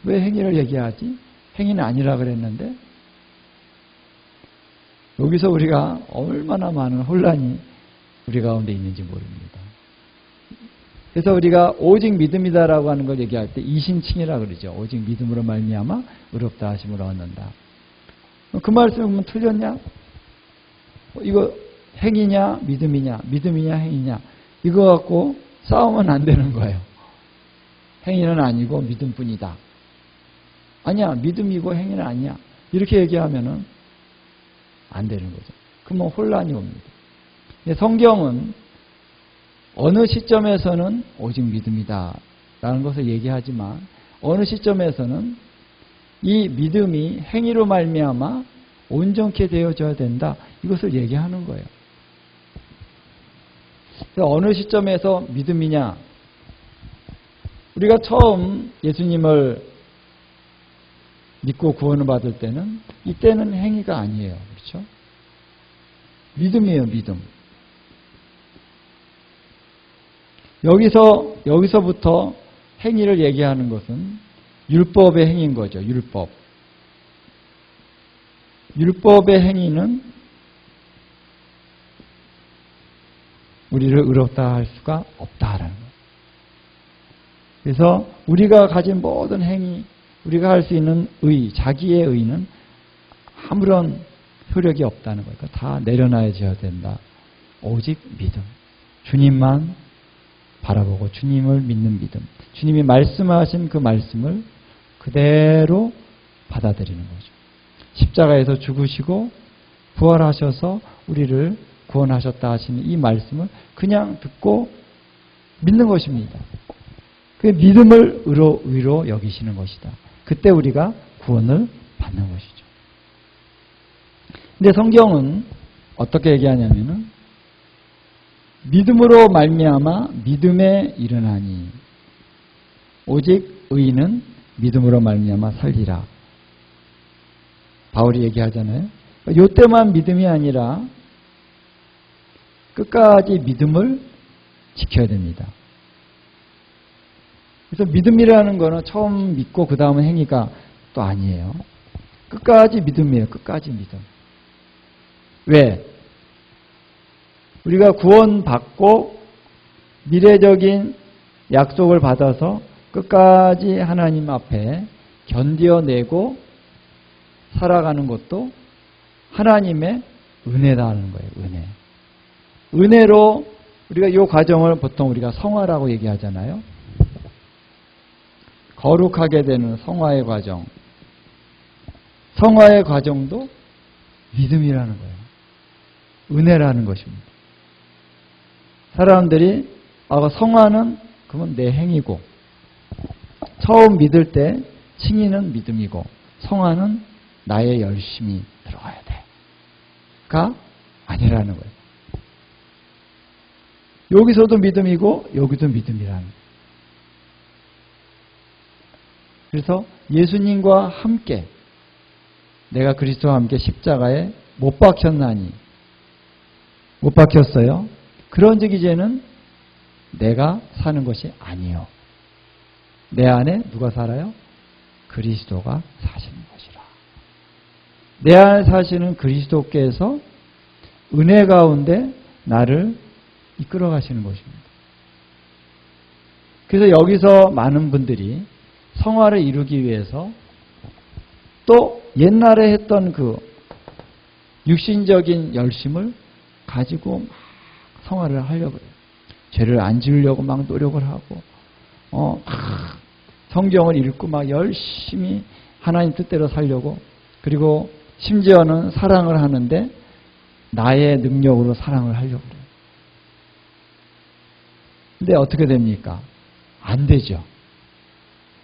왜 행위를 얘기하지? 행위는 아니라 그랬는데 여기서 우리가 얼마나 많은 혼란이 우리 가운데 있는지 모릅니다. 그래서 우리가 오직 믿음이다라고 하는 걸 얘기할 때 이신칭이라 그러죠. 오직 믿음으로 말미암아 의롭다 하심을 얻는다. 그 말씀이 보면 틀렸냐? 이거 행위냐 믿음이냐 행위냐 이거 갖고 싸우면 안 되는 거예요. 행위는 아니고 믿음뿐이다. 아니야 믿음이고 행위는 아니야. 이렇게 얘기하면은 안 되는 거죠. 그러면 혼란이 옵니다. 성경은 어느 시점에서는 오직 믿음이다 라는 것을 얘기하지만 어느 시점에서는 이 믿음이 행위로 말미암아 온전케 되어져야 된다. 이것을 얘기하는 거예요. 그래서 어느 시점에서 믿음이냐? 우리가 처음 예수님을 믿고 구원을 받을 때는 이때는 행위가 아니에요. 그렇죠? 믿음이에요. 믿음. 여기서부터 행위를 얘기하는 것은 율법의 행위인 거죠. 율법의 행위는 우리를 의롭다 할 수가 없다라는 거예요. 그래서 우리가 가진 모든 행위, 우리가 할 수 있는 자기의 의는 아무런 효력이 없다는 거예요. 다 내려놔야져야 된다. 오직 믿음. 주님만 바라보고 주님을 믿는 믿음. 주님이 말씀하신 그 말씀을 그대로 받아들이는 거죠. 십자가에서 죽으시고 부활하셔서 우리를 구원하셨다 하시는 이 말씀을 그냥 듣고 믿는 것입니다. 그 믿음을 의로 여기시는 것이다. 그때 우리가 구원을 받는 것이죠. 근데 성경은 어떻게 얘기하냐면은 믿음으로 말미암아 믿음에 이르나니 오직 의인은 믿음으로 말미암아 살리라. 바울이 얘기하잖아요. 요때만 믿음이 아니라 끝까지 믿음을 지켜야 됩니다. 그래서 믿음이라는 거는 처음 믿고 그 다음은 행위가 또 아니에요. 끝까지 믿음이에요. 끝까지 믿음. 왜? 우리가 구원받고 미래적인 약속을 받아서 끝까지 하나님 앞에 견뎌내고 살아가는 것도 하나님의 은혜라는 거예요. 은혜로 우리가 이 과정을 보통 우리가 성화라고 얘기하잖아요. 거룩하게 되는 성화의 과정. 성화의 과정도 믿음이라는 거예요. 은혜라는 것입니다. 사람들이 성화는 그건 내 행위고 처음 믿을 때 칭의는 믿음이고 성화는 나의 열심이 들어가야 돼가 아니라는 거예요. 여기서도 믿음이고 여기도 믿음이라는 거예요. 그래서 예수님과 함께 내가 그리스도와 함께 십자가에 못 박혔나니 못 박혔어요. 그런즉 이제는 내가 사는 것이 아니요. 내 안에 누가 살아요? 그리스도가 사시는 것이라. 내 안에 사시는 그리스도께서 은혜 가운데 나를 이끌어 가시는 것입니다. 그래서 여기서 많은 분들이 성화를 이루기 위해서 또 옛날에 했던 그 육신적인 열심을 가지고 막 성화를 하려고 해요. 죄를 안 지으려고 막 노력을 하고 성경을 읽고 막 열심히 하나님 뜻대로 살려고 그리고 심지어는 사랑을 하는데 나의 능력으로 사랑을 하려고 그래요. 근데 어떻게 됩니까? 안 되죠.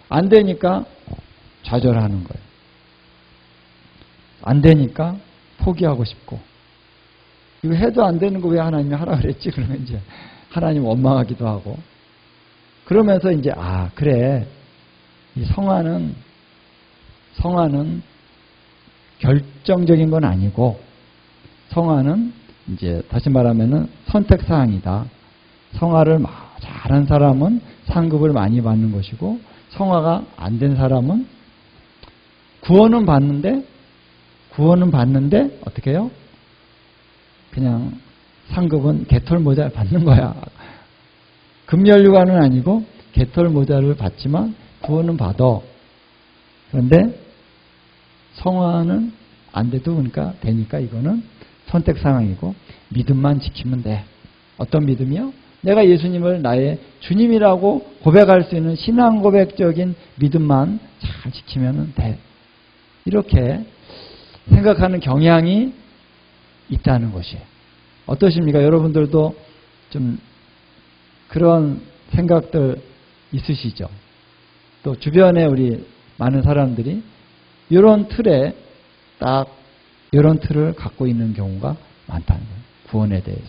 안 되니까 좌절하는 거예요. 안 되니까 포기하고 싶고, 이거 해도 안 되는 거 왜 하나님이 하라 그랬지? 그러면 이제 하나님 원망하기도 하고, 그러면서 이제 그래, 이 성화는 결정적인 건 아니고, 성화는 이제 다시 말하면은 선택사항이다. 성화를 잘한 사람은 상급을 많이 받는 것이고, 성화가 안 된 사람은 구원은 받는데 어떻게 해요? 그냥 상급은 개털 모자 받는 거야. 금연류관은 아니고 개털 모자를 받지만 구원은 받아. 그런데 성화는 안 돼도 그러니까 되니까 이거는 선택 상황이고, 믿음만 지키면 돼. 어떤 믿음이요? 내가 예수님을 나의 주님이라고 고백할 수 있는 신앙 고백적인 믿음만 잘 지키면 돼. 이렇게 생각하는 경향이 있다는 것이에요. 어떠십니까? 여러분들도 좀 그런 생각들 있으시죠? 또 주변에 우리 많은 사람들이 이런 틀에 딱 이런 틀을 갖고 있는 경우가 많다는 거예요. 구원에 대해서.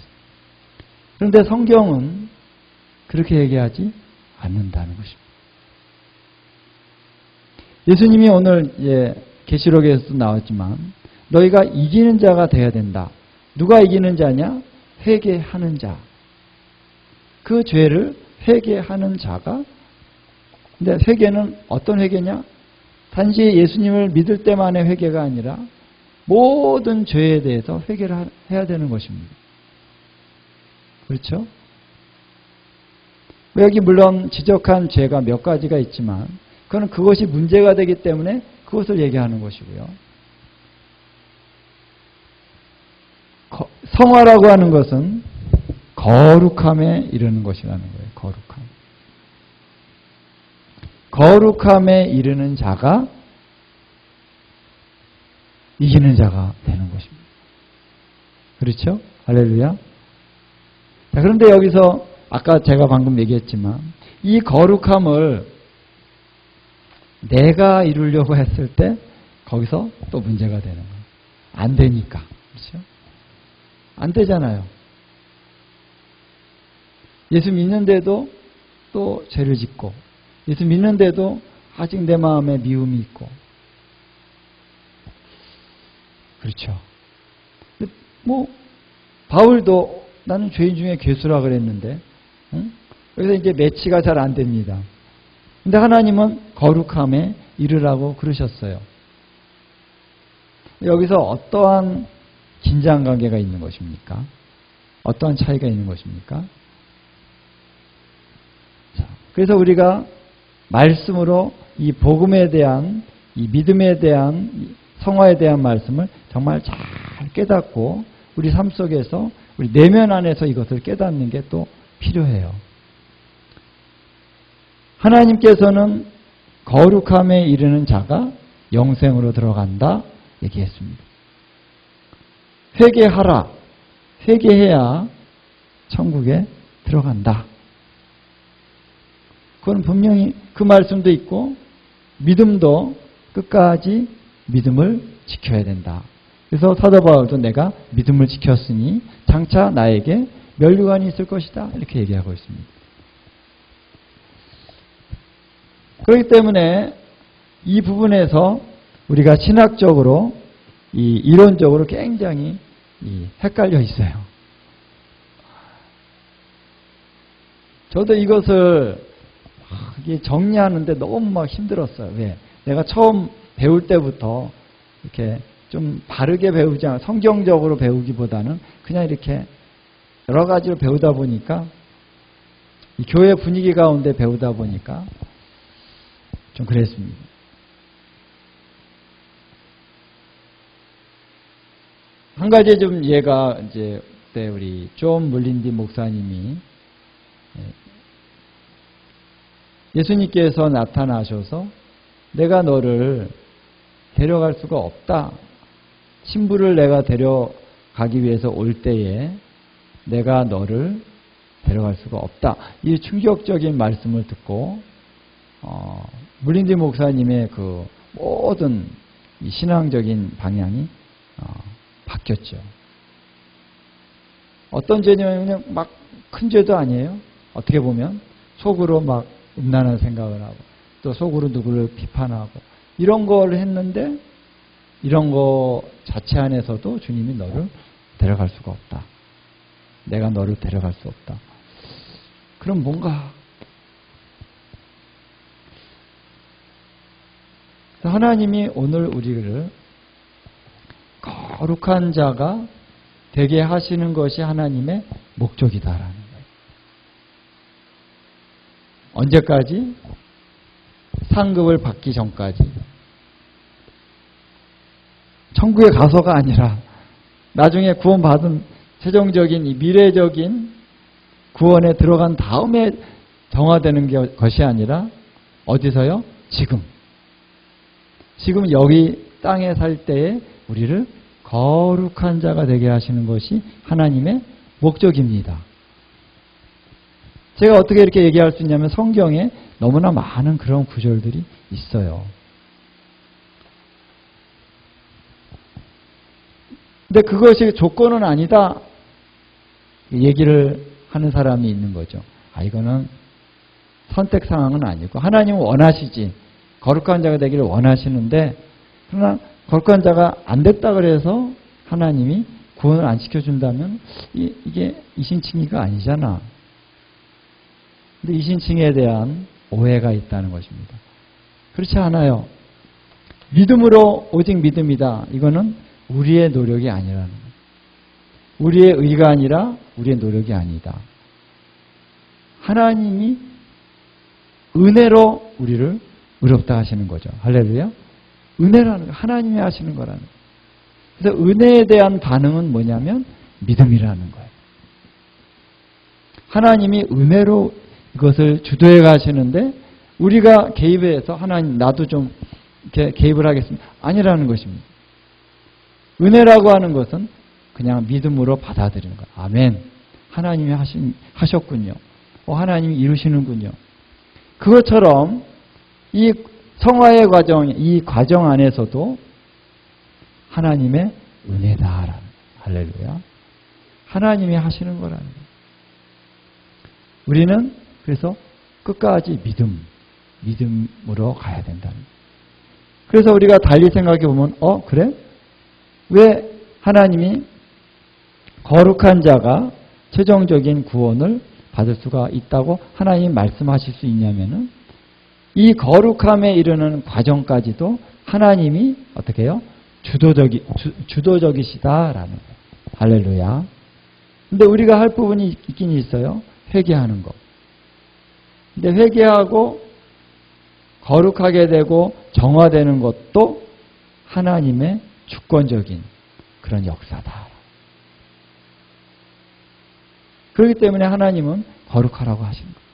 그런데 성경은 그렇게 얘기하지 않는다는 것입니다. 예수님이 오늘 계시록에서도 나왔지만 너희가 이기는 자가 되어야 된다. 누가 이기는 자냐? 회개하는 자. 그 죄를 회개하는 자가, 근데 회개는 어떤 회개냐? 단지 예수님을 믿을 때만의 회개가 아니라 모든 죄에 대해서 회개를 해야 되는 것입니다. 그렇죠? 여기 물론 지적한 죄가 몇 가지가 있지만 그건 그것이 문제가 되기 때문에 그것을 얘기하는 것이고요. 성화라고 하는 것은 거룩함에 이르는 것이라는 거예요. 거룩함에 이르는 자가 이기는 자가 되는 것입니다. 그렇죠? 할렐루야. 자, 그런데 여기서 아까 제가 방금 얘기했지만 이 거룩함을 내가 이루려고 했을 때 거기서 또 문제가 되는 거예요. 안 되니까. 그렇죠? 안 되잖아요. 예수 믿는데도 또 죄를 짓고, 예수 믿는데도 아직 내 마음에 미움이 있고. 그렇죠. 바울도 나는 죄인 중에 괴수라 그랬는데, 응? 여기서 이제 매치가 잘 안 됩니다. 근데 하나님은 거룩함에 이르라고 그러셨어요. 여기서 어떠한 긴장관계가 있는 것입니까? 어떠한 차이가 있는 것입니까? 자, 그래서 우리가 말씀으로 이 복음에 대한, 이 믿음에 대한, 이 성화에 대한 말씀을 정말 잘 깨닫고 우리 삶 속에서 우리 내면 안에서 이것을 깨닫는 게 또 필요해요. 하나님께서는 거룩함에 이르는 자가 영생으로 들어간다 얘기했습니다. 회개하라. 회개해야 천국에 들어간다. 그건 분명히 그 말씀도 있고 믿음도 끝까지 믿음을 지켜야 된다. 그래서 사도 바울도 내가 믿음을 지켰으니 장차 나에게 면류관이 있을 것이다. 이렇게 얘기하고 있습니다. 그렇기 때문에 이 부분에서 우리가 신학적으로, 이론적으로 굉장히 헷갈려 있어요. 저도 이것을 정리하는데 너무 막 힘들었어요. 왜? 내가 처음 배울 때부터 이렇게 좀 바르게 배우지 않아, 성경적으로 배우기보다는 그냥 이렇게 여러 가지로 배우다 보니까, 이 교회 분위기 가운데 배우다 보니까 좀 그랬습니다. 한 가지 좀 예가, 이제 그때 우리 존 물린디 목사님이 예수님께서 나타나셔서 내가 너를 데려갈 수가 없다. 신부를 내가 데려가기 위해서 올 때에 내가 너를 데려갈 수가 없다. 이 충격적인 말씀을 듣고 물린디 목사님의 그 모든 이 신앙적인 방향이 바뀌었죠. 어떤 죄냐면 그냥 막 큰 죄도 아니에요. 어떻게 보면 속으로 막 음란한 생각을 하고 또 속으로 누구를 비판하고 이런 걸 했는데 이런 거 자체 안에서도 주님이 너를 데려갈 수가 없다. 내가 너를 데려갈 수 없다. 그럼 뭔가 하나님이 오늘 우리를 거룩한 자가 되게 하시는 것이 하나님의 목적이다라는 거예요. 언제까지? 상급을 받기 전까지. 천국에 가서가 아니라 나중에 구원받은 최종적인 이 미래적인 구원에 들어간 다음에 정화되는 것이 아니라 어디서요? 지금 여기 땅에 살 때에 우리를 거룩한 자가 되게 하시는 것이 하나님의 목적입니다. 제가 어떻게 이렇게 얘기할 수 있냐면 성경에 너무나 많은 그런 구절들이 있어요. 근데 그것이 조건은 아니다 얘기를 하는 사람이 있는 거죠. 이거는 선택 상황은 아니고 하나님은 원하시지. 거룩한 자가 되기를 원하시는데 그러나 거룩한 자가 안 됐다 그래서 하나님이 구원을 안 시켜준다면 이게 이신칭의가 아니잖아. 근데 이신칭의에 대한 오해가 있다는 것입니다. 그렇지 않아요. 믿음으로 오직 믿음이다. 이거는 우리의 노력이 아니라는 거예요. 우리의 의가 아니라 우리의 노력이 아니다. 하나님이 은혜로 우리를 의롭다 하시는 거죠. 할렐루야. 은혜라는 거 하나님이 하시는 거라는 거예요. 그래서 은혜에 대한 반응은 뭐냐면 믿음이라는 거예요. 하나님이 은혜로 이것을 주도해 가시는데 우리가 개입해서 하나님 나도 좀 이렇게 개입을 하겠습니다. 아니라는 것입니다. 은혜라고 하는 것은 그냥 믿음으로 받아들이는 거예요. 아멘. 하나님이 하셨군요. 하나님이 이루시는군요. 그것처럼 이 성화의 과정, 이 과정 안에서도 하나님의 은혜다라는 할렐루야. 하나님이 하시는 거라는 거예요. 우리는 그래서 끝까지 믿음으로 가야 된다는 거예요. 그래서 우리가 달리 생각해 보면 그래? 왜 하나님이 거룩한 자가 최종적인 구원을 받을 수가 있다고 하나님이 말씀하실 수 있냐면은 이 거룩함에 이르는 과정까지도 하나님이 어떻게 해요? 주도적이시다라는 거예요. 할렐루야. 근데 우리가 할 부분이 있긴 있어요. 회개하는 거. 근데 회개하고 거룩하게 되고 정화되는 것도 하나님의 주권적인 그런 역사다. 그렇기 때문에 하나님은 거룩하라고 하시는 거예요.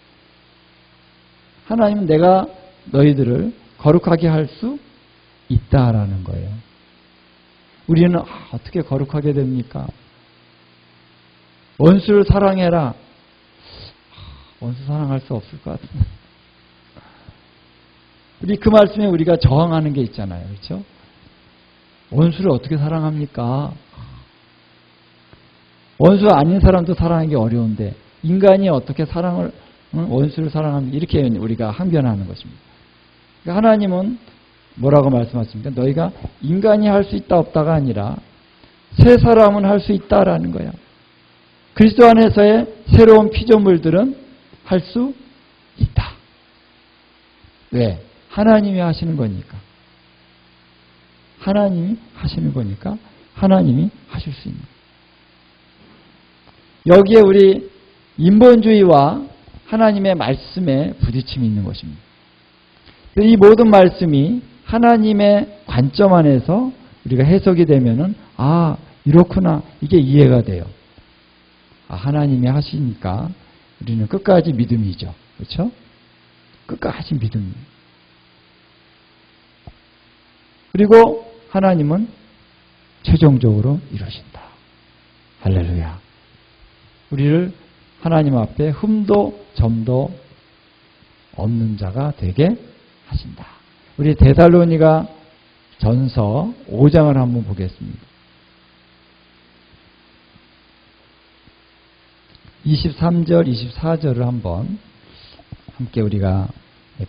하나님은 내가 너희들을 거룩하게 할 수 있다라는 거예요. 우리는 어떻게 거룩하게 됩니까? 원수를 사랑해라. 원수 사랑할 수 없을 것 같은데. 우리 그 말씀에 우리가 저항하는 게 있잖아요. 그렇죠? 원수를 어떻게 사랑합니까? 원수 아닌 사람도 사랑하기 어려운데 인간이 어떻게 원수를 사랑합니까? 이렇게 우리가 항변하는 것입니다. 그러니까 하나님은 뭐라고 말씀하십니까? 너희가 인간이 할 수 있다 없다가 아니라 새 사람은 할 수 있다라는 거야. 그리스도 안에서의 새로운 피조물들은 할 수 있다. 왜? 하나님이 하시는 거니까. 하나님이 하시는 거니까 하나님이 하실 수 있는 거예요. 여기에 우리 인본주의와 하나님의 말씀에 부딪힘이 있는 것입니다. 이 모든 말씀이 하나님의 관점 안에서 우리가 해석이 되면은 이렇구나 이게 이해가 돼요. 하나님이 하시니까 우리는 끝까지 믿음이죠. 그렇죠? 끝까지 믿음. 그리고 하나님은 최종적으로 이루신다. 할렐루야. 우리를 하나님 앞에 흠도 점도 없는 자가 되게 하신다. 우리 데살로니가 전서 5장을 한번 보겠습니다. 23절, 24절을 한번 함께 우리가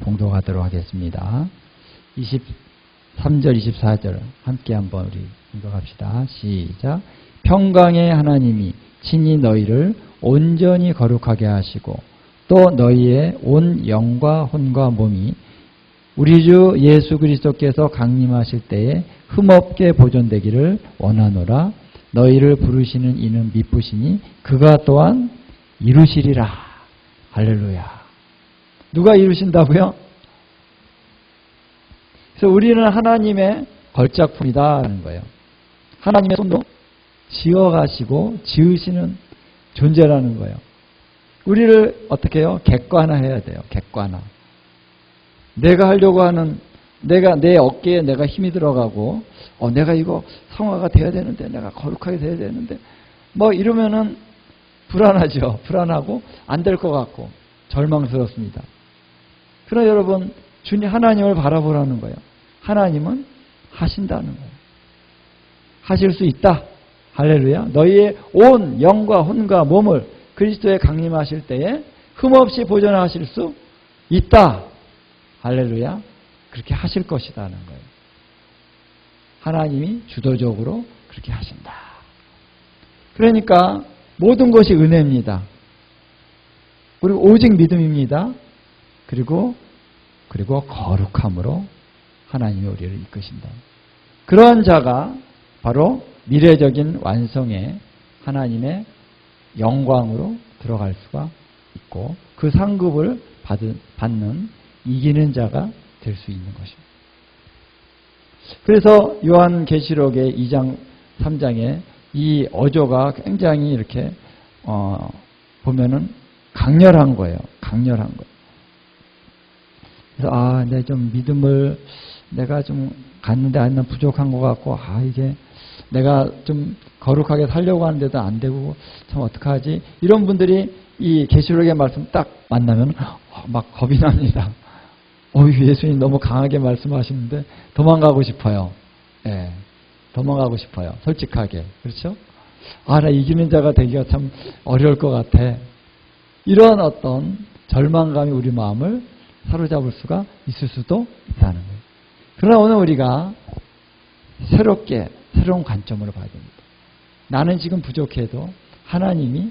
봉독하도록 하겠습니다. 23절, 24절 함께 한번 우리 읽어갑시다. 시작. 평강의 하나님이 친히 너희를 온전히 거룩하게 하시고 또 너희의 온 영과 혼과 몸이 우리 주 예수 그리스도께서 강림하실 때에 흠없게 보존되기를 원하노라. 너희를 부르시는 이는 미쁘시니 그가 또한 이루시리라. 할렐루야. 누가 이루신다고요? 그래서 우리는 하나님의 걸작품이다 하는 거예요. 하나님의 손도 지어가시고 지으시는 존재라는 거예요. 우리를 어떻게 해요? 객관화해야 돼요. 객관화. 내가 하려고 하는, 내 어깨에 내가 힘이 들어가고, 내가 이거 성화가 돼야 되는데, 내가 거룩하게 돼야 되는데, 뭐 이러면은 불안하죠. 불안하고 안 될 것 같고 절망스럽습니다. 그러나 여러분, 주님 하나님을 바라보라는 거예요. 하나님은 하신다는 거예요. 하실 수 있다. 할렐루야. 너희의 온 영과 혼과 몸을 그리스도에 강림하실 때에 흠없이 보존하실 수 있다. 할렐루야. 그렇게 하실 것이라는 거예요. 하나님이 주도적으로 그렇게 하신다. 그러니까 모든 것이 은혜입니다. 그리고 오직 믿음입니다. 그리고 거룩함으로 하나님이 우리를 이끄신다. 그러한 자가 바로 미래적인 완성의 하나님의 영광으로 들어갈 수가 있고 그 상급을 받는 이기는 자가 될 수 있는 것입니다. 그래서 요한계시록의 2장 3장에 이 어조가 굉장히 이렇게 보면은 강렬한 거예요. 강렬한 거예요. 그래서 내 좀 믿음을 내가 좀 갔는데 아니면 부족한 것 같고 이게 내가 좀 거룩하게 살려고 하는데도 안 되고 참 어떡하지? 이런 분들이 이 계시록의 말씀 딱 만나면 막 겁이 납니다. 예수님 너무 강하게 말씀하시는데 도망가고 싶어요. 예, 도망가고 싶어요. 솔직하게. 그렇죠? 나 이기는 자가 되기가 참 어려울 것 같아. 이런 어떤 절망감이 우리 마음을 사로잡을 수가 있을 수도 있다는 거예요. 그러나 오늘 우리가 새로운 관점으로 봐야 됩니다. 나는 지금 부족해도 하나님이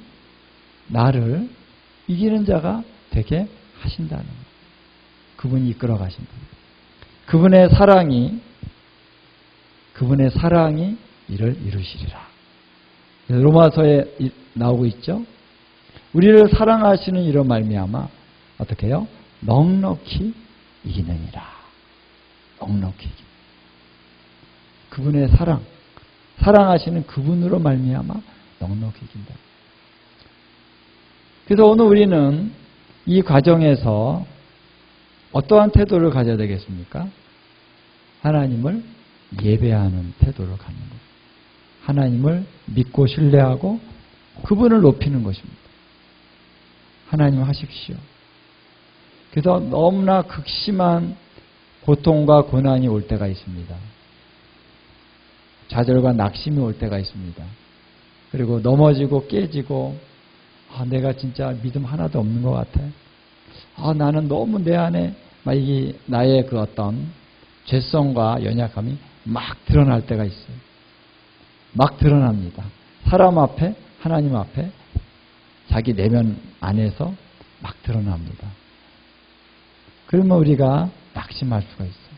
나를 이기는 자가 되게 하신다는 거예요. 그분이 이끌어 가신다. 그분의 사랑이 이를 이루시리라. 로마서에 나오고 있죠. 우리를 사랑하시는 이로 말미암아 어떻게 해요? 넉넉히 이기느니라. 넉넉히 이기. 그분의 사랑하시는 그분으로 말미암아 넉넉히 이긴다. 그래서 오늘 우리는 이 과정에서 어떠한 태도를 가져야 되겠습니까? 하나님을 예배하는 태도를 갖는 것. 하나님을 믿고 신뢰하고 그분을 높이는 것입니다. 하나님 하십시오. 그래서 너무나 극심한 고통과 고난이 올 때가 있습니다. 좌절과 낙심이 올 때가 있습니다. 그리고 넘어지고 깨지고 내가 진짜 믿음 하나도 없는 것 같아. 나는 너무 내 안에 이 나의 그 어떤 죄성과 연약함이 막 드러날 때가 있어요. 막 드러납니다. 사람 앞에, 하나님 앞에, 자기 내면 안에서 막 드러납니다. 그러면 우리가 낙심할 수가 있어요.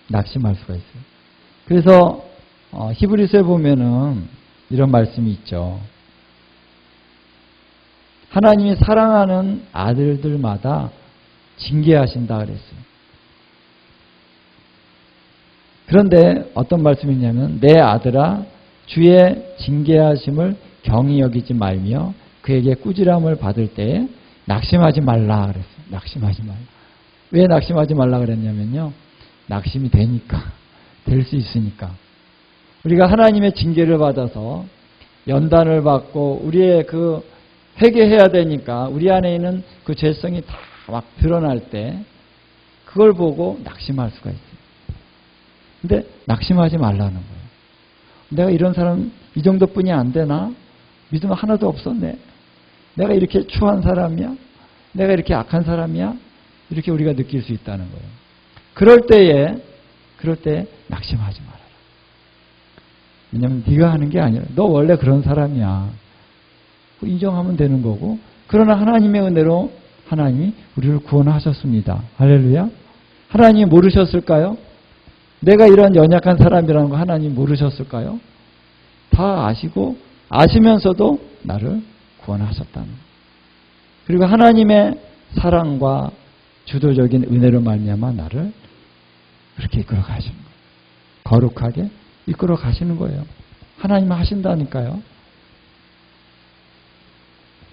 낙심할 수가 있어요. 그래서 히브리서에 보면은 이런 말씀이 있죠. 하나님이 사랑하는 아들들마다 징계하신다 그랬어요. 그런데 어떤 말씀이 있냐면 내 아들아 주의 징계하심을 경히 여기지 말며 그에게 꾸지람을 받을 때에 낙심하지 말라 그랬어요. 낙심하지 말라. 왜 낙심하지 말라 그랬냐면요. 낙심이 되니까. 될 수 있으니까. 우리가 하나님의 징계를 받아서 연단을 받고 우리의 그 회개해야 되니까 우리 안에 있는 그 죄성이 다 막 드러날 때 그걸 보고 낙심할 수가 있어요. 근데 낙심하지 말라는 거예요. 내가 이런 사람 이 정도뿐이 안 되나? 믿음 하나도 없었네. 내가 이렇게 추한 사람이야? 내가 이렇게 악한 사람이야? 이렇게 우리가 느낄 수 있다는 거예요. 그럴 때 낙심하지 말아라. 왜냐면 네가 하는 게 아니라 너 원래 그런 사람이야. 인정하면 되는 거고, 그러나 하나님의 은혜로 하나님이 우리를 구원하셨습니다. 할렐루야. 하나님이 모르셨을까요? 내가 이런 연약한 사람이라는 거 하나님 모르셨을까요? 다 아시고 아시면서도 나를 구원하셨다는 거예요. 그리고 하나님의 사랑과 주도적인 은혜로 말미암아 나를 그렇게 이끌어 가시는 거예요. 거룩하게 이끌어 가시는 거예요. 하나님 하신다니까요.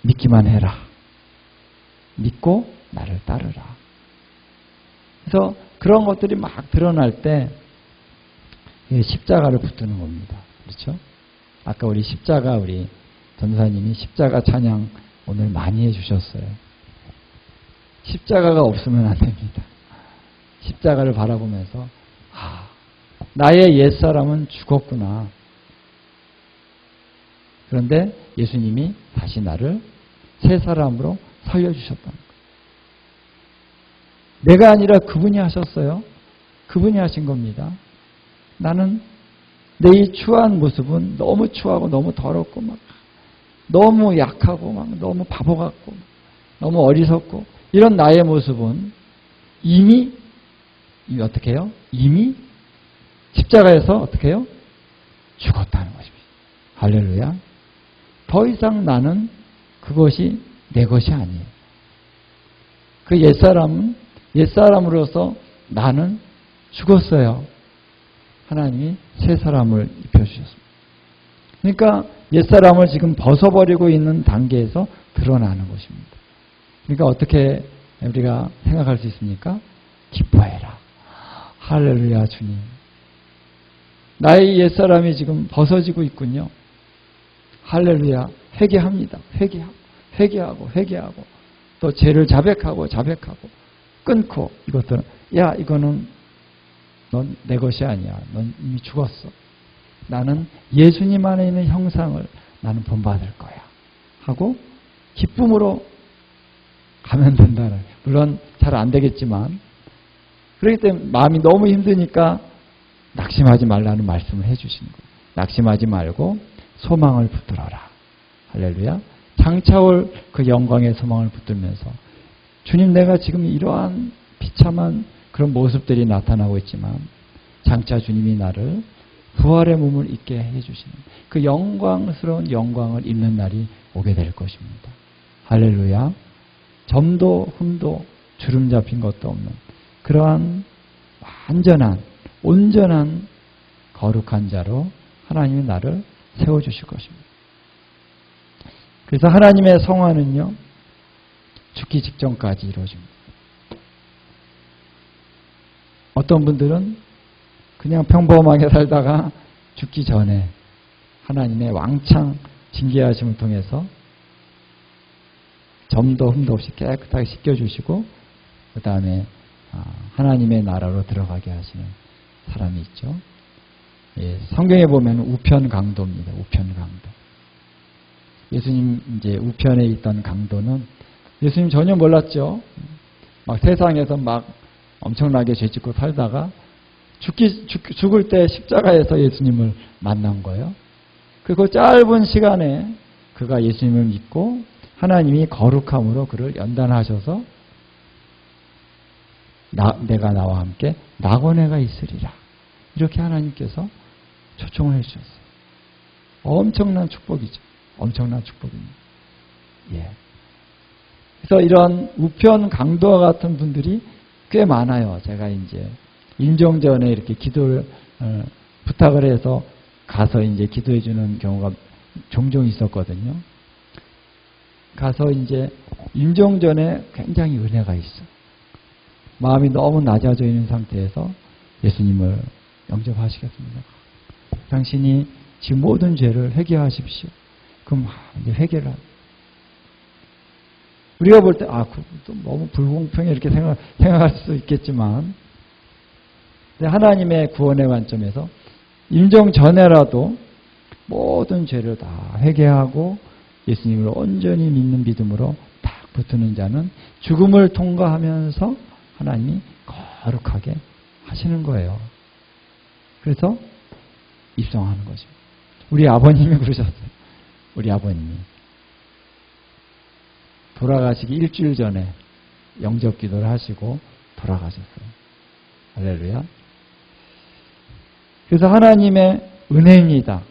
믿기만 해라. 믿고 나를 따르라. 그래서 그런 것들이 막 드러날 때 십자가를 붙드는 겁니다. 그렇죠? 아까 우리 십자가 우리 전사님이 십자가 찬양 오늘 많이 해주셨어요. 십자가가 없으면 안 됩니다. 십자가를 바라보면서 나의 옛사람은 죽었구나. 그런데 예수님이 다시 나를 새 사람으로 살려주셨다는 거예요. 내가 아니라 그분이 하셨어요. 그분이 하신 겁니다. 나는 내 이 추한 모습은 너무 추하고 너무 더럽고 막 너무 약하고 막 너무 바보 같고 너무 어리석고 이런 나의 모습은 이미 어떻게 해요? 이미 십자가에서 어떻게 해요? 죽었다는 것입니다. 할렐루야. 더 이상 나는 그것이 내 것이 아니에요. 그 옛사람으로서 나는 죽었어요. 하나님이 새 사람을 입혀주셨습니다. 그러니까 옛사람을 지금 벗어버리고 있는 단계에서 드러나는 것입니다. 그러니까 어떻게 우리가 생각할 수 있습니까? 기뻐해라. 할렐루야 주님. 나의 옛사람이 지금 벗어지고 있군요. 할렐루야. 회개합니다. 회개하고 또 죄를 자백하고 끊고 이것들은 이거는 넌 내 것이 아니야. 넌 이미 죽었어. 나는 예수님 안에 있는 형상을 나는 본받을 거야. 하고 기쁨으로 가면 된다는. 물론 잘 안 되겠지만 그렇기 때문에 마음이 너무 힘드니까 낙심하지 말라는 말씀을 해주시는 거예요. 낙심하지 말고 소망을 붙들어라. 할렐루야. 장차올 그 영광의 소망을 붙들면서 주님 내가 지금 이러한 비참한 그런 모습들이 나타나고 있지만 장차 주님이 나를 부활의 몸을 입게 해주시는 그 영광스러운 영광을 입는 날이 오게 될 것입니다. 할렐루야. 점도 흠도 주름 잡힌 것도 없는 그러한 완전한 온전한 거룩한 자로 하나님이 나를 세워주실 것입니다. 그래서 하나님의 성화는요 죽기 직전까지 이루어집니다. 어떤 분들은 그냥 평범하게 살다가 죽기 전에 하나님의 왕창 징계하심을 통해서 점도 흠도 없이 깨끗하게 씻겨주시고 그 다음에 하나님의 나라로 들어가게 하시는 사람이 있죠. 예, 성경에 보면 우편 강도입니다. 우편 강도. 예수님 이제 우편에 있던 강도는 예수님 전혀 몰랐죠. 막 세상에서 막 엄청나게 죄짓고 살다가 죽을 때 십자가에서 예수님을 만난 거예요. 그리고 짧은 시간에 그가 예수님을 믿고 하나님이 거룩함으로 그를 연단하셔서 내가 나와 함께 낙원해가 있으리라. 이렇게 하나님께서 초청을 해주셨어요. 엄청난 축복이죠. 엄청난 축복입니다. 예. 그래서 이런 우편 강도와 같은 분들이 꽤 많아요. 제가 이제 임종 전에 이렇게 기도를 부탁을 해서 가서 이제 기도해 주는 경우가 종종 있었거든요. 가서 이제 임종 전에 굉장히 은혜가 있어. 마음이 너무 낮아져 있는 상태에서 예수님을 영접하시겠습니다. 당신이 지금 모든 죄를 회개하십시오. 그럼 이제 회개를 합니다. 우리가 볼 때, 너무 불공평해 이렇게 생각할 수 있겠지만, 하나님의 구원의 관점에서 임종 전에라도 모든 죄를 다 회개하고 예수님을 온전히 믿는 믿음으로 딱 붙드는 자는 죽음을 통과하면서 하나님이 거룩하게 하시는 거예요. 그래서 입성하는 거죠. 우리 아버님이 그러셨어요. 우리 아버님이. 돌아가시기 일주일 전에 영접 기도를 하시고 돌아가셨어요. 할렐루야. 그래서 하나님의 은혜입니다.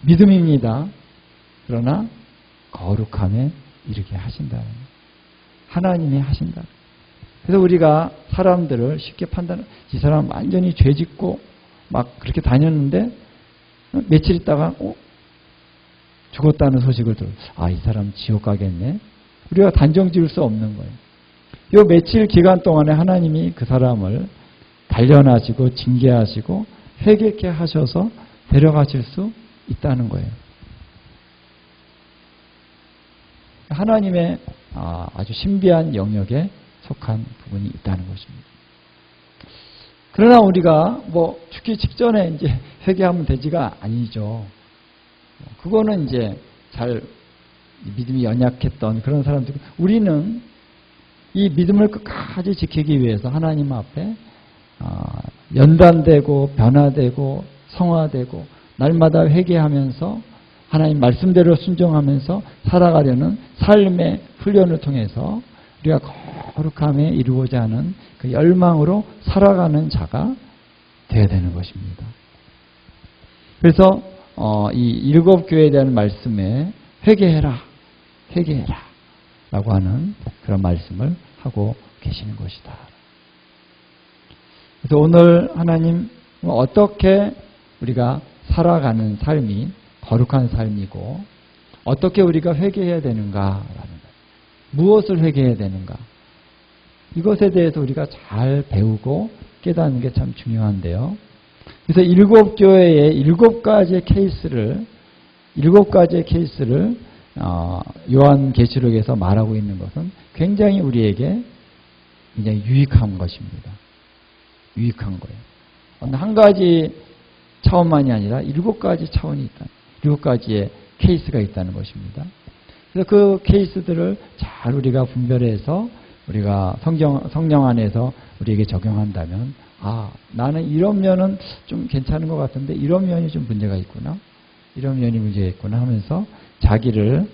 믿음입니다. 그러나 거룩함에 이르게 하신다. 하나님이 하신다. 그래서 우리가 사람들을 쉽게 판단해. 이 사람 완전히 죄 짓고 막 그렇게 다녔는데 며칠 있다가 죽었다는 소식을 들어. 이 사람 지옥 가겠네. 우리가 단정 지을 수 없는 거예요. 요 며칠 기간 동안에 하나님이 그 사람을 단련하시고 징계하시고 회개케 하셔서 데려가실 수 있다는 거예요. 하나님의 아주 신비한 영역에 속한 부분이 있다는 것입니다. 그러나 우리가 죽기 직전에 이제 회개하면 되지가 아니죠. 그거는 이제 잘 믿음이 연약했던 그런 사람들. 우리는 이 믿음을 끝까지 지키기 위해서 하나님 앞에 연단되고 변화되고 성화되고 날마다 회개하면서 하나님 말씀대로 순종하면서 살아가려는 삶의 훈련을 통해서 우리가 거룩함에 이루고자 하는 그 열망으로 살아가는 자가 되어야 되는 것입니다. 그래서 이 일곱 교회에 대한 말씀에 회개해라 라고 하는 그런 말씀을 하고 계시는 것이다. 그래서 오늘 하나님 어떻게 우리가 살아가는 삶이 거룩한 삶이고 어떻게 우리가 회개해야 되는가라는 것, 무엇을 회개해야 되는가, 이것에 대해서 우리가 잘 배우고 깨닫는 게 참 중요한데요. 그래서 일곱 교회의 일곱 가지의 케이스를 요한계시록에서 말하고 있는 것은 굉장히 우리에게 굉장히 유익한 것입니다. 유익한 거예요. 한 가지 차원만이 아니라 일곱 가지 차원이 있다. 일곱 가지의 케이스가 있다는 것입니다. 그래서 그 케이스들을 잘 우리가 분별해서 우리가 성령 안에서 우리에게 적용한다면 나는 이런 면은 좀 괜찮은 것 같은데 이런 면이 좀 문제가 있구나. 이런 면이 문제가 있구나 하면서 자기를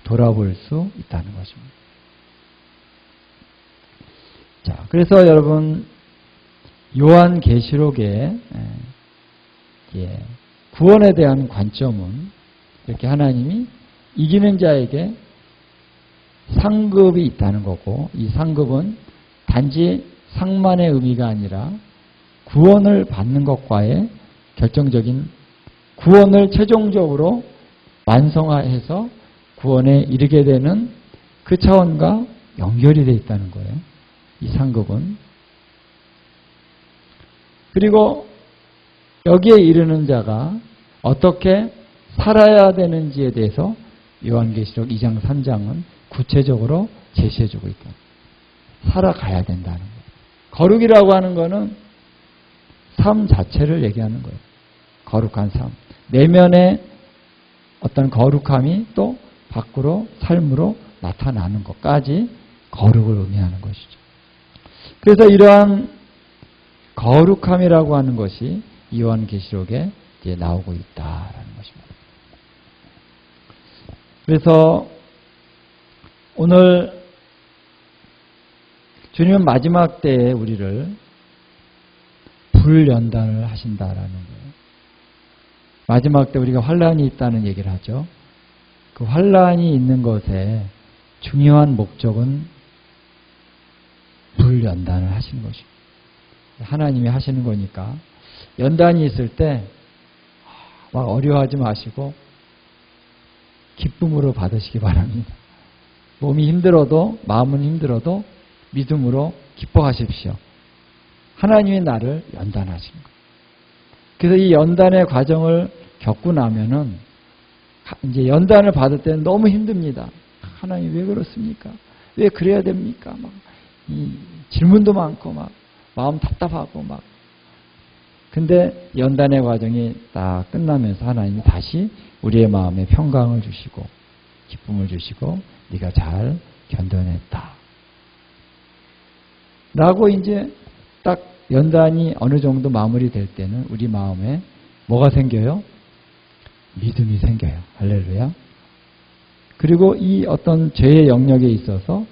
돌아볼 수 있다는 것입니다. 자, 그래서 여러분 요한계시록의 구원에 대한 관점은 이렇게 하나님이 이기는 자에게 상급이 있다는 거고, 이 상급은 단지 상만의 의미가 아니라 구원을 받는 것과의 결정적인 구원을 최종적으로 완성화해서 구원에 이르게 되는 그 차원과 연결이 되어 있다는 거예요. 이 상급은. 그리고 여기에 이르는 자가 어떻게 살아야 되는지에 대해서 요한계시록 2장 3장은 구체적으로 제시해주고 있다. 살아가야 된다는 거예요. 거룩이라고 하는 거는 삶 자체를 얘기하는 거예요. 거룩한 삶. 내면의 어떤 거룩함이 또 밖으로 삶으로 나타나는 것까지 거룩을 의미하는 것이죠. 그래서 이러한 거룩함이라고 하는 것이 요한계시록에 이제 나오고 있다라는 것입니다. 그래서 오늘 주님은 마지막 때에 우리를 불연단을 하신다라는 거예요. 마지막 때 우리가 환란이 있다는 얘기를 하죠. 그 환란이 있는 것에 중요한 목적은 불연단을 하시는 것입니다. 하나님이 하시는 거니까 연단이 있을 때 막 어려워하지 마시고 기쁨으로 받으시기 바랍니다. 몸이 힘들어도 마음은 힘들어도 믿음으로 기뻐하십시오. 하나님이 나를 연단하신 거예요. 그래서 이 연단의 과정을 겪고 나면은 이제 연단을 받을 때는 너무 힘듭니다. 하나님 왜 그렇습니까? 왜 그래야 됩니까? 막 이 질문도 많고 막 마음 답답하고 막. 근데 연단의 과정이 딱 끝나면서 하나님이 다시 우리의 마음에 평강을 주시고 기쁨을 주시고 네가 잘 견뎌냈다. 라고 이제 딱 연단이 어느 정도 마무리될 때는 우리 마음에 뭐가 생겨요? 믿음이 생겨요. 할렐루야. 그리고 이 어떤 죄의 영역에 있어서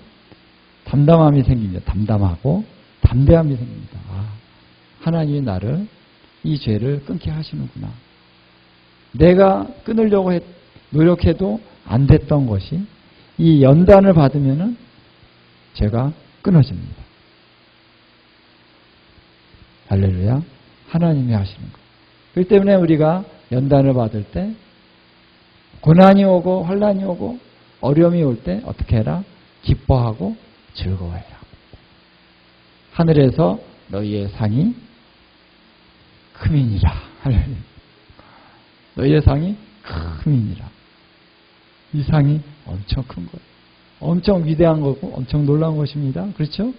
담담함이 생깁니다. 담담하고 담대함이 생깁니다. 아, 하나님이 나를 이 죄를 끊게 하시는구나. 내가 끊으려고 노력해도 안 됐던 것이 이 연단을 받으면은 죄가 끊어집니다. 할렐루야. 하나님이 하시는 거. 그렇기 때문에 우리가 연단을 받을 때 고난이 오고 환난이 오고 어려움이 올 때 어떻게 해라? 기뻐하고 즐거워해라. 하늘에서 너희의 상이 크민이라. 할렐루야. 너희의 상이 크민이라. 이 상이 엄청 큰 거예요. 엄청 위대한 거고 엄청 놀라운 것입니다. 그렇죠?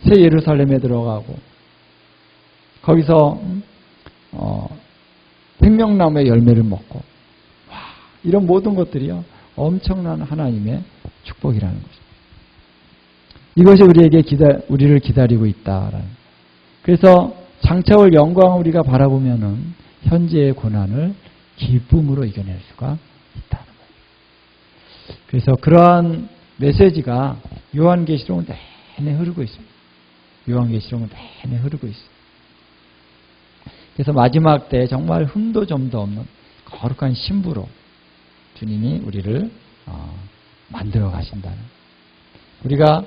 새 예루살렘에 들어가고 거기서 생명나무의 열매를 먹고 와, 이런 모든 것들이요 엄청난 하나님의 축복이라는 것입니다. 이것이 우리를 기다리고 있다라는. 그래서 장차올 영광을 우리가 바라보면은 현재의 고난을 기쁨으로 이겨낼 수가 있다는 거예요. 그래서 그러한 메시지가 요한계시록은 내내 흐르고 있습니다. 요한계시록은 내내 흐르고 있습니다. 그래서 마지막 때 정말 흠도 점도 없는 거룩한 신부로 주님이 우리를 만들어 가신다는. 우리가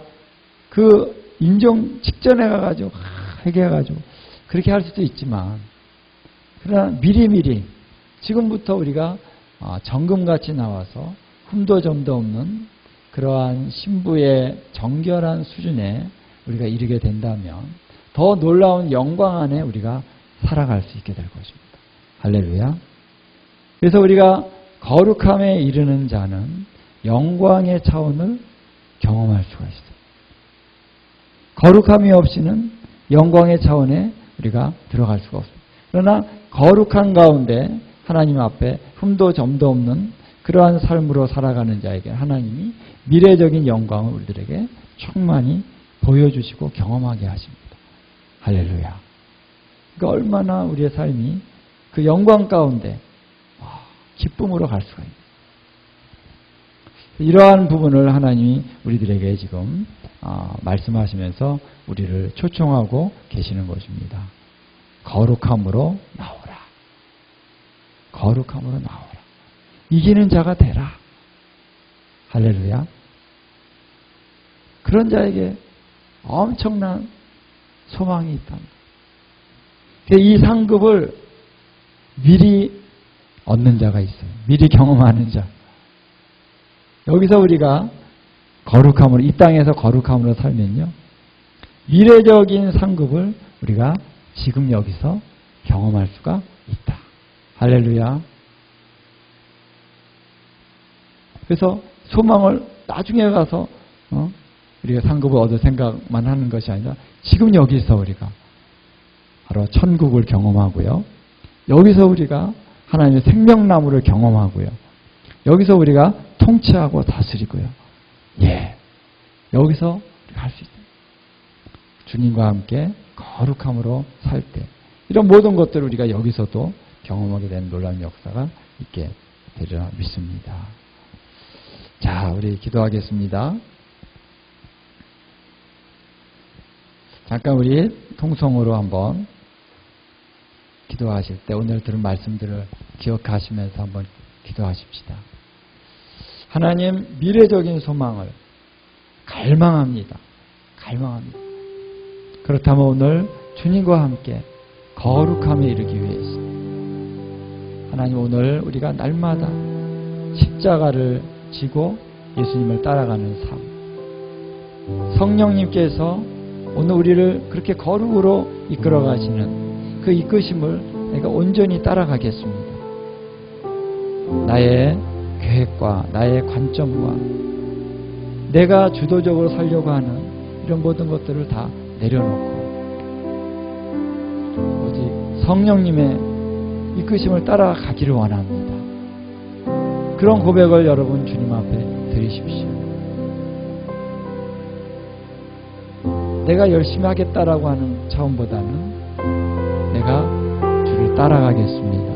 그 인종 직전에 가가지고 회개해가지고 그렇게 할 수도 있지만 그러나 미리미리 지금부터 우리가 정금같이 나와서 흠도 점도 없는 그러한 신부의 정결한 수준에 우리가 이르게 된다면 더 놀라운 영광 안에 우리가 살아갈 수 있게 될 것입니다. 할렐루야. 그래서 우리가 거룩함에 이르는 자는 영광의 차원을 경험할 수가 있어요. 거룩함이 없이는 영광의 차원에 우리가 들어갈 수가 없습니다. 그러나 거룩한 가운데 하나님 앞에 흠도 점도 없는 그러한 삶으로 살아가는 자에게 하나님이 미래적인 영광을 우리들에게 충만히 보여주시고 경험하게 하십니다. 할렐루야. 그러니까 얼마나 우리의 삶이 그 영광 가운데 기쁨으로 갈 수가 있는. 이러한 부분을 하나님이 우리들에게 지금 말씀하시면서 우리를 초청하고 계시는 것입니다. 거룩함으로 나오라. 거룩함으로 나오라. 이기는 자가 되라. 할렐루야. 그런 자에게 엄청난 소망이 있답니다. 이 상급을 미리 얻는 자가 있어요. 미리 경험하는 자. 여기서 우리가 거룩함으로, 이 땅에서 거룩함으로 살면요, 미래적인 상급을 우리가 지금 여기서 경험할 수가 있다. 할렐루야. 그래서 소망을 나중에 가서 우리가 상급을 얻을 생각만 하는 것이 아니라 지금 여기서 우리가 바로 천국을 경험하고요. 여기서 우리가 하나님의 생명나무를 경험하고요. 여기서 우리가 통치하고 다스리고요. 예, 여기서 우리가 할 수 있습니다. 주님과 함께 거룩함으로 살 때 이런 모든 것들을 우리가 여기서도 경험하게 되는 놀라운 역사가 있게 되리라 믿습니다. 자, 우리 기도하겠습니다. 잠깐 우리 통성으로 한번 기도하실 때 오늘 들은 말씀들을 기억하시면서 한번 기도하십시다. 하나님, 미래적인 소망을 갈망합니다. 갈망합니다. 그렇다면 오늘 주님과 함께 거룩함에 이르기 위해서 하나님, 오늘 우리가 날마다 십자가를 지고 예수님을 따라가는 삶, 성령님께서 오늘 우리를 그렇게 거룩으로 이끌어 가시는 그 이끄심을 내가 온전히 따라가겠습니다. 나의 계획과 나의 관점과 내가 주도적으로 살려고 하는 이런 모든 것들을 다 내려놓고 오직 성령님의 이끄심을 따라가기를 원합니다. 그런 고백을 여러분 주님 앞에 드리십시오. 내가 열심히 하겠다라고 하는 차원보다는 내가 주를 따라가겠습니다.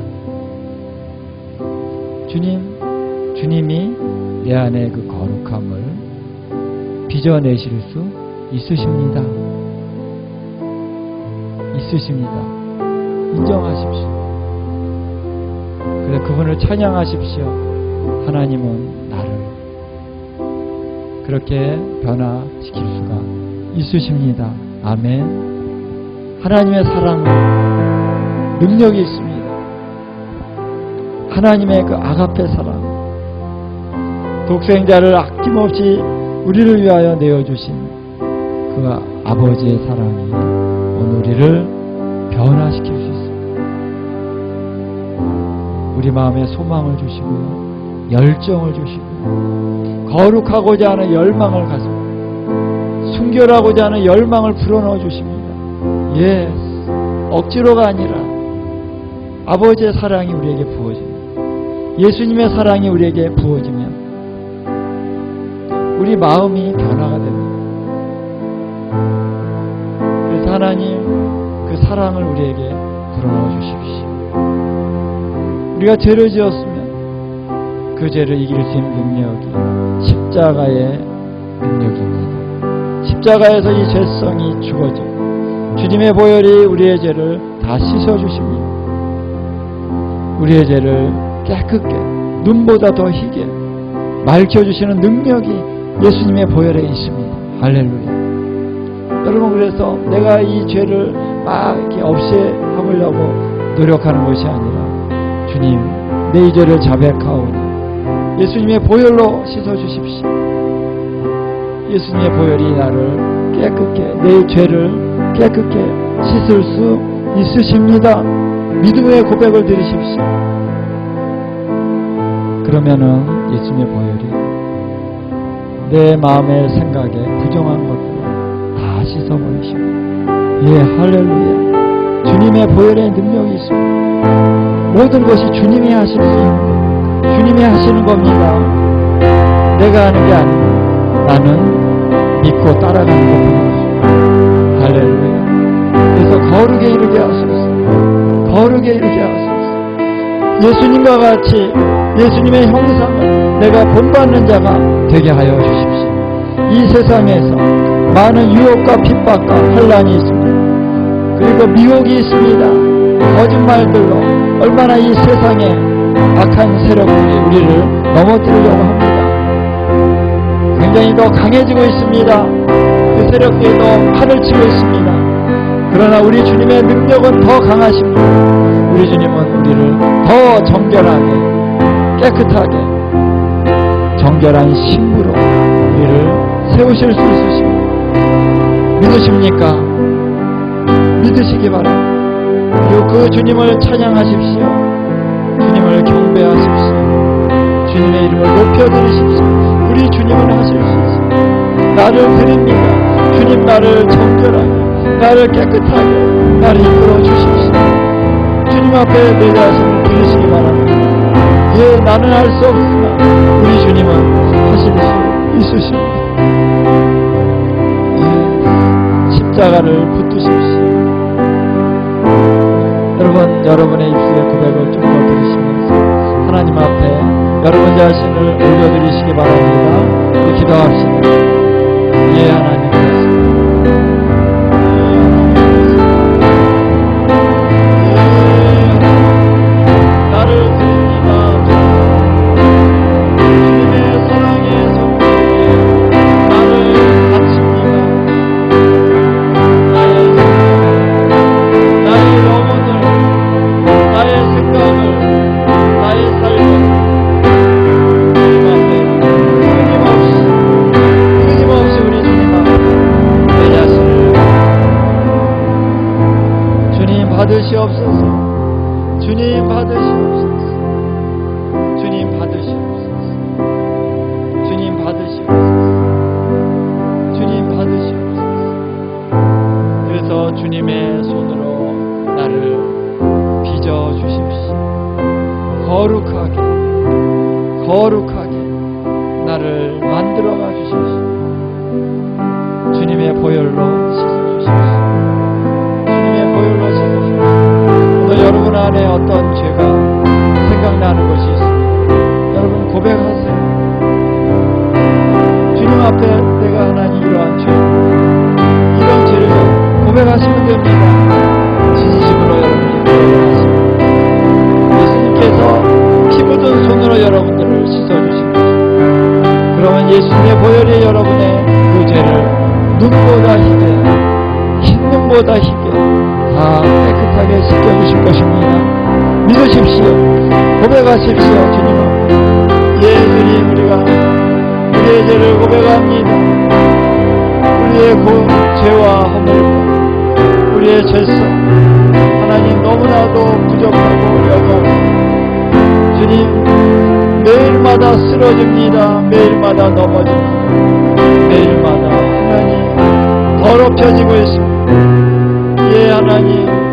주님이 내 안에 그 거룩함을 빚어내실 수 있으십니다. 인정하십시오. 그래 그분을 찬양하십시오. 하나님은 나를 그렇게 변화시킬 수가 있으십니다. 아멘. 하나님의 사랑은 능력이 있습니다. 하나님의 그 아가페 사랑, 독생자를 아낌없이 우리를 위하여 내어주신 그 아버지의 사랑이 오늘 우리를 변화시킬 수 있습니다. 우리 마음에 소망을 주시고요, 열정을 주시고, 거룩하고자 하는 열망을 가지고 순결하고자 하는 열망을 불어넣어 주십니다. 억지로가 아니라 아버지의 사랑이 우리에게 부어집니다. 예수님의 사랑이 우리에게 부어지면 우리 마음이 변화가 됩니다. 그래서 하나님 그 사랑을 우리에게 불어넣어 주십시오. 우리가 죄를 지었으면 그 죄를 이길 수 있는 능력이 십자가의 능력입니다. 십자가에서 이 죄성이 죽어지고 주님의 보혈이 우리의 죄를 다 씻어주십니다. 우리의 죄를 깨끗게 눈보다 더 희게 맑혀주시는 능력이 예수님의 보혈에 있습니다. 할렐루야. 여러분, 그래서 내가 이 죄를 막 이렇게 없애버리려고 노력하는 것이 아니라 주님, 내 이 죄를 자백하오니 예수님의 보혈로 씻어주십시오. 예수님의 보혈이 나를 깨끗게, 내 죄를 깨끗게 씻을 수 있으십니다. 믿음의 고백을 드리십시오. 그러면은 예수님의 보혈이 내 마음의 생각에 부정한 것들을 다 씻어버리시고, 할렐루야. 주님의 보혈의 능력이 있습니다. 모든 것이 주님이 하실 수 있는, 주님이 하시는 겁니다. 내가 하는 게 아니고 나는 믿고 따라가는 것뿐입니다. 할렐루야. 그래서 거룩에 이르게 하소서. 거룩에 이르게 하소서. 예수님과 같이 예수님의 형상을 내가 본받는 자가 되게 하여 주십시오. 이 세상에서 많은 유혹과 핍박과 환란이 있습니다. 그리고 미혹이 있습니다. 거짓말들로 얼마나 이 세상에 악한 세력들이 우리를 넘어뜨리려고 합니다. 굉장히 더 강해지고 있습니다. 그 세력들이 더 팔을 치고 있습니다. 그러나 우리 주님의 능력은 더 강하십니다. 우리 주님은 우리를 더 정결하게, 깨끗하게, 정결한 신부로 우리를 세우실 수 있으십니다. 믿으십니까? 믿으시기 바랍니다. 그리고 그 주님을 찬양하십시오. 주님을 경배하십시오. 주님의 이름을 높여드리십시오. 우리 주님은 하실 수 있습니다. 나를 드립니다. 주님, 나를 정결하게, 나를 깨끗하게, 나를 이끌어 주십시오. 주님 앞에 내 자신을 드리시기 바랍니다. 나는 할 수 없으나 우리 주님은 하실 수 있으십니다. 십자가를 붙드십시오. 여러분, 여러분의 입술의 고백을 좀 더 드리시면서 하나님 앞에 여러분 자신을 올려드리시기 바랍니다. 우리 기도합시다. 하나님 거룩하게 나를 만들어가 주십시오. 주님의 보혈로 씻어주십시오. 주님의 보혈로 씻어주십시오. 오늘 여러분 안에 어떤 죄가 생각나는 것이 있습니다. 여러분 고백하세요. 주님 앞에 내가 하나님 이러한 죄, 이런 죄를 고백하시면 됩니다. 진심으로 여러분이 고백하십니다. 예수님께서 피 묻은 손으로 여러분들을 씻어주십니다. 그러면 예수님의 보혈이 여러분의 그 죄를 눈보다 희게, 흰눈보다 희게 다 깨끗하게 씻겨주실 것입니다. 믿으십시오. 고백하십시오. 주님 앞에. 예, 주님, 우리가 우리의 죄를 고백합니다. 우리의 죄와 허물과 우리의 죄성, 하나님 너무나도 부족하고 어려워. 주님, 매일마다 쓰러집니다. 매일마다 넘어집니다. 매일마다 하나님 더럽혀지고 있습니다. 예, 하나님,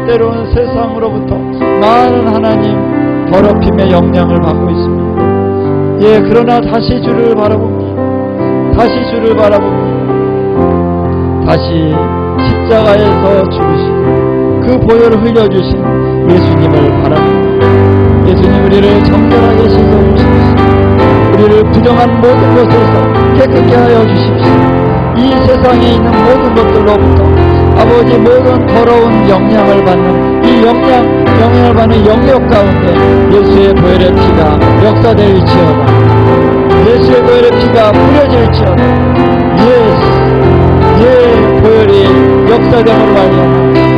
때로는 세상으로부터 많은 하나님 더럽힘의 영향을 받고 있습니다. 예, 그러나 다시 주를 바라봅니다. 다시 주를 바라봅니다. 다시 십자가에서 죽으신 그 보혈을 흘려주신 예수님을 바랍니다. 예수님, 우리를 정결하게 씻어주십시오. 우리를 부정한 모든 것에서 깨끗게 하여 주십시오. 이 세상에 있는 모든 것들로부터 아버지 모든 더러운 영향을 받는 이 영향을 받는 영역 가운데 예수의 보혈의 피가 역사될지어다. 예수의 보혈의 피가 뿌려질지어다. 예, 보혈이 역사됨을 말미암아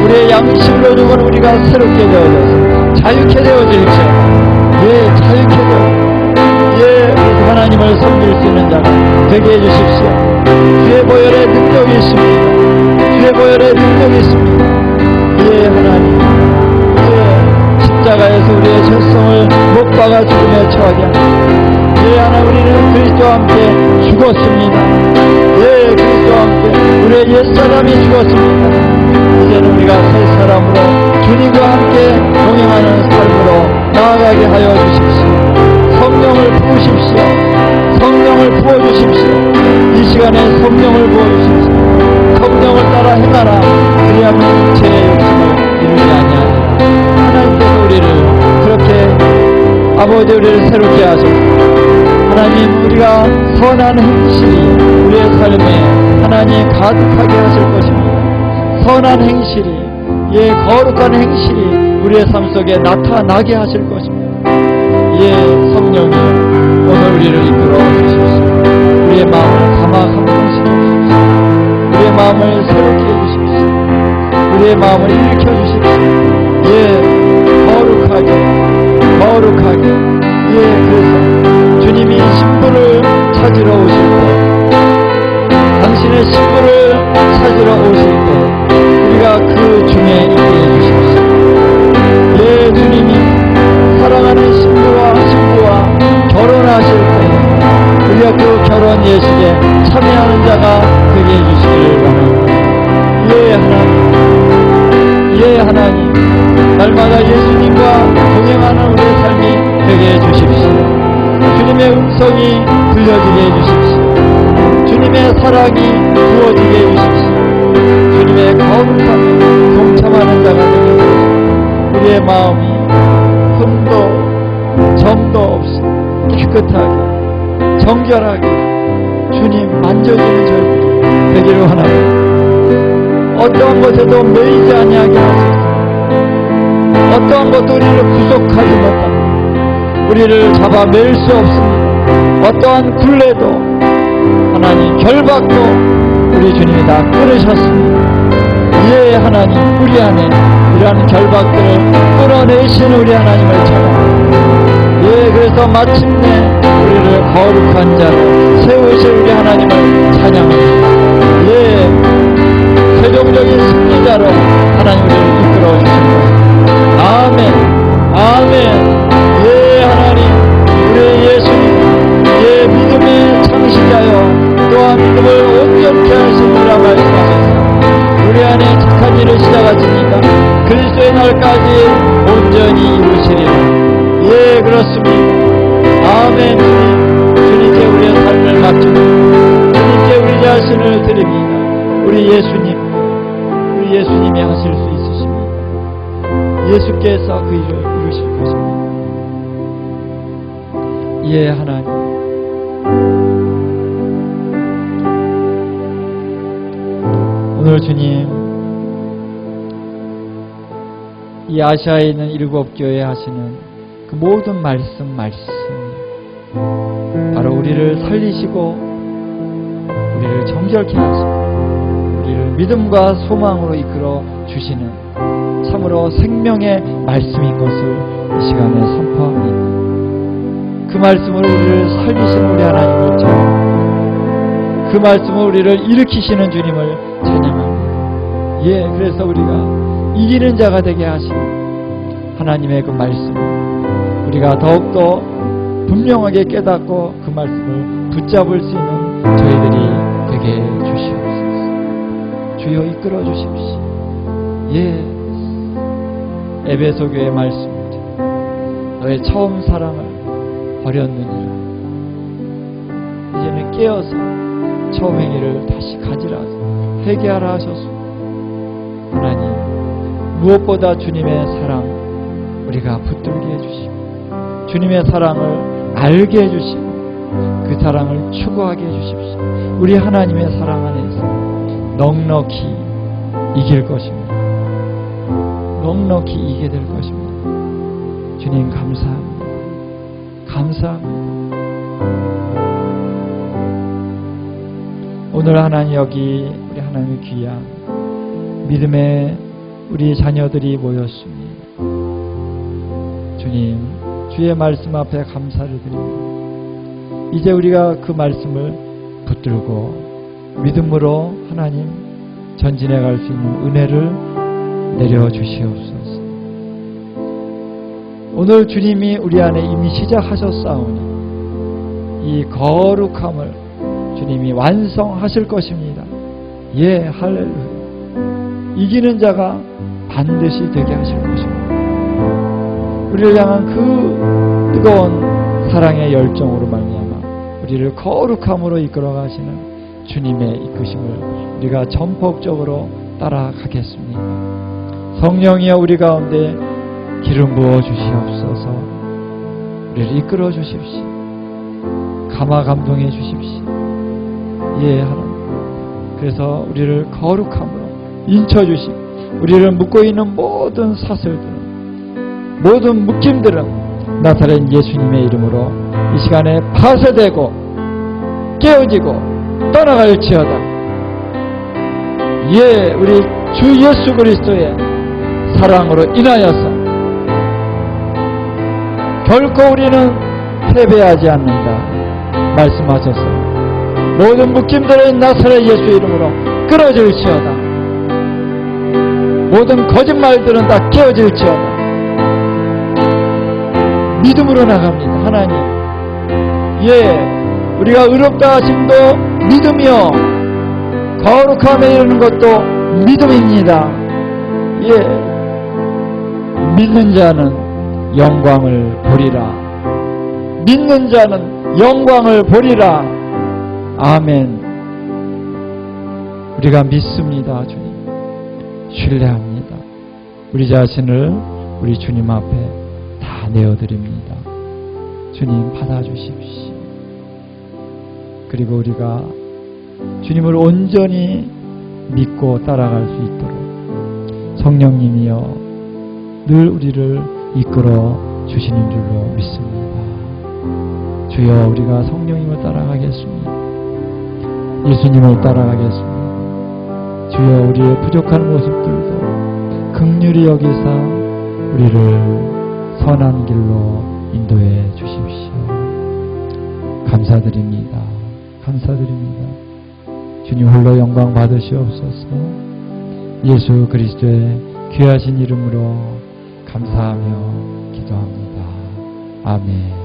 우리의 양심으로 죽은 우리가 새롭게 되어져서 자유케 되어질지어다. 예, 자유케 되어. 예, 하나님을 섬길 수 있는 자가 되게 해주십시오. 주의 보혈의 능력이 있습니다. 주의 보혈의 능력이 있습니다. 예, 하나님, 예, 십자가에서 우리의 죄성을 못 박아 죽음에 처하게 하시고, 예, 하나님, 우리는 그리스도와 함께 죽었습니다. 예, 그리스도와 함께 우리의 옛사람이 죽었습니다. 이제는 우리가 새 사람으로 주님과 함께 동행하는 삶으로 나아가게 하여 주십시오. 성령을 부으십시오. 성령을 부어주십시오. 이 시간에 성령을 부어주십시오. 성령을 따라 행하라. 그리하면 죄의 욕심을 이루지 아니하리라. 하나님께서 우리를 그렇게 아버지 우리를 새롭게 하소서. 하나님, 우리가 선한 행실이 우리의 삶에 하나님 가득하게 하실 것입니다. 선한 행실이, 예, 거룩한 행실이 우리의 삶 속에 나타나게 하실 것입니다. 예, 성령이 오늘 우리를 이끌어 주십시오. 우리의 마음을 감화감동시켜 주십시오. 우리의 마음을 새롭게 해주십시오. 우리의 마음을 일으켜 주십시오. 예, 거룩하게. 예, 그래서 주님이 신부를 찾으러 오실 때, 당신의 신부를 찾으러 오실 때 우리가 그 중에 있게 해주십시오. 예, 주님이 사랑하는 신부와 결혼하실 때 우리가 그 결혼 예식에 참여하는 자가 되게 해주시기를 바랍니다. 예, 하나님, 날마다 예수님과 동행하는 우리의 삶이 되게 해주십시오. 주님의 음성이 들려지게 해주십시오. 주님의 사랑이 부어지게 해주십시오. 주님의 거룩함에 동참하는 자가 되게 해주십시오. 우리의 마음이 흠도 점도 없이 깨끗하게 정결하게 주님 만져지는 절들이 되기를 원합니다. 어떠한 것에도 매이지 아니하게 하소서. 어떠한 것도 우리를 구속하지 못합니다. 우리를 잡아 매일 수 없습니다. 어떠한 굴레도 하나님 결박도 우리 주님이 다 끊으셨습니다. 예, 하나님, 우리 안에 이러한 결박들을 끊어내신 우리 하나님을 찬양합니다. 예, 그래서 마침내 우리를 거룩한 자로 세우신 우리 하나님을 찬양합니다. 예, 최종적인 승리자로 하나님 우리를 이끌어 주신 것입니다. 아멘. 예, 하나님, 우리의 예수님, 예, 믿음의 창시자여 또한 믿음을 온전케 하시느라 말씀하셨습니다. 우리 안에 착한 일을 시작하시니까 그리스도의 날까지 온전히 이루시리라. 예, 그렇습니다. 아멘. 주께서 그 일을 이루실 것입니다. 예, 하나님. 오늘 주님, 이 아시아에 있는 7교회 하시는 그 모든 말씀 바로 우리를 살리시고 우리를 정결케 하시고 우리를 믿음과 소망으로 이끌어 주시는 참으로 생명의 말씀인 것을 이 시간에 선포합니다. 그 말씀으로 우리를 살리시는 우리 하나님을 찬양합니다. 그 말씀으로 우리를 일으키시는 주님을 찬양합니다. 예, 그래서 우리가 이기는 자가 되게 하시는 하나님의 그 말씀을 우리가 더욱더 분명하게 깨닫고 그 말씀을 붙잡을 수 있는 저희들이 되게 주시옵소서. 주여 이끌어 주십시오. 예, 에베소 교회 말씀입니다. 너의 처음 사랑을 버렸느니라. 이제는 깨어서 처음 행위를 다시 가지라 회개하라 하셨소. 하나님, 무엇보다 주님의 사랑 우리가 붙들게 해주시고 주님의 사랑을 알게 해주시고 그 사랑을 추구하게 해주십시오. 우리 하나님의 사랑 안에서 넉넉히 이길 것입니다. 넉넉히 이기게 될 것입니다. 주님 감사합니다. 감사합니다. 오늘 하나님 여기 우리 하나님의 귀한 믿음의 우리 자녀들이 모였습니다. 주님, 주의 말씀 앞에 감사를 드립니다. 이제 우리가 그 말씀을 붙들고 믿음으로 하나님 전진해 갈 수 있는 은혜를 내려주시옵소서. 오늘 주님이 우리 안에 이미 시작하셨사오니 이 거룩함을 주님이 완성하실 것입니다. 예, 할렐루야. 이기는 자가 반드시 되게 하실 것입니다. 우리를 향한 그 뜨거운 사랑의 열정으로 말미암아 우리를 거룩함으로 이끌어 가시는 주님의 이끄심을 우리가 전폭적으로 따라가겠습니다. 성령이여 우리 가운데 기름 부어 주시옵소서. 우리를 이끌어 주십시오. 감화 감동해 주십시오. 예, 하나님. 그래서 우리를 거룩함으로 인쳐 주시고 우리를 묶고 있는 모든 사슬들은 모든 묶임들은 나사렛 예수님의 이름으로 이 시간에 파쇄되고 깨어지고 떠나갈지어다. 예, 우리 주 예수 그리스도의 사랑으로 인하여서 결코 우리는 패배하지 않는다 말씀하셔서 모든 묶임들은 나사렛 예수의 이름으로 끊어질지어다. 모든 거짓말들은 다 깨어질지어다. 믿음으로 나갑니다. 하나님, 예, 우리가 의롭다 하심도 믿음이요 거룩함에 이르는 것도 믿음입니다. 예, 믿는 자는 영광을 보리라. 믿는 자는 영광을 보리라. 아멘. 우리가 믿습니다. 주님, 신뢰합니다. 우리 자신을 우리 주님 앞에 다 내어드립니다. 주님 받아주십시오. 그리고 우리가 주님을 온전히 믿고 따라갈 수 있도록 성령님이여 늘 우리를 이끌어 주시는 줄로 믿습니다. 주여, 우리가 성령님을 따라가겠습니다. 예수님을 따라가겠습니다. 주여, 우리의 부족한 모습들도 긍휼히 여기사 우리를 선한 길로 인도해 주십시오. 감사드립니다. 감사드립니다. 주님 홀로 영광 받으시옵소서. 예수 그리스도의 귀하신 이름으로 감사하며 기도합니다. 아멘.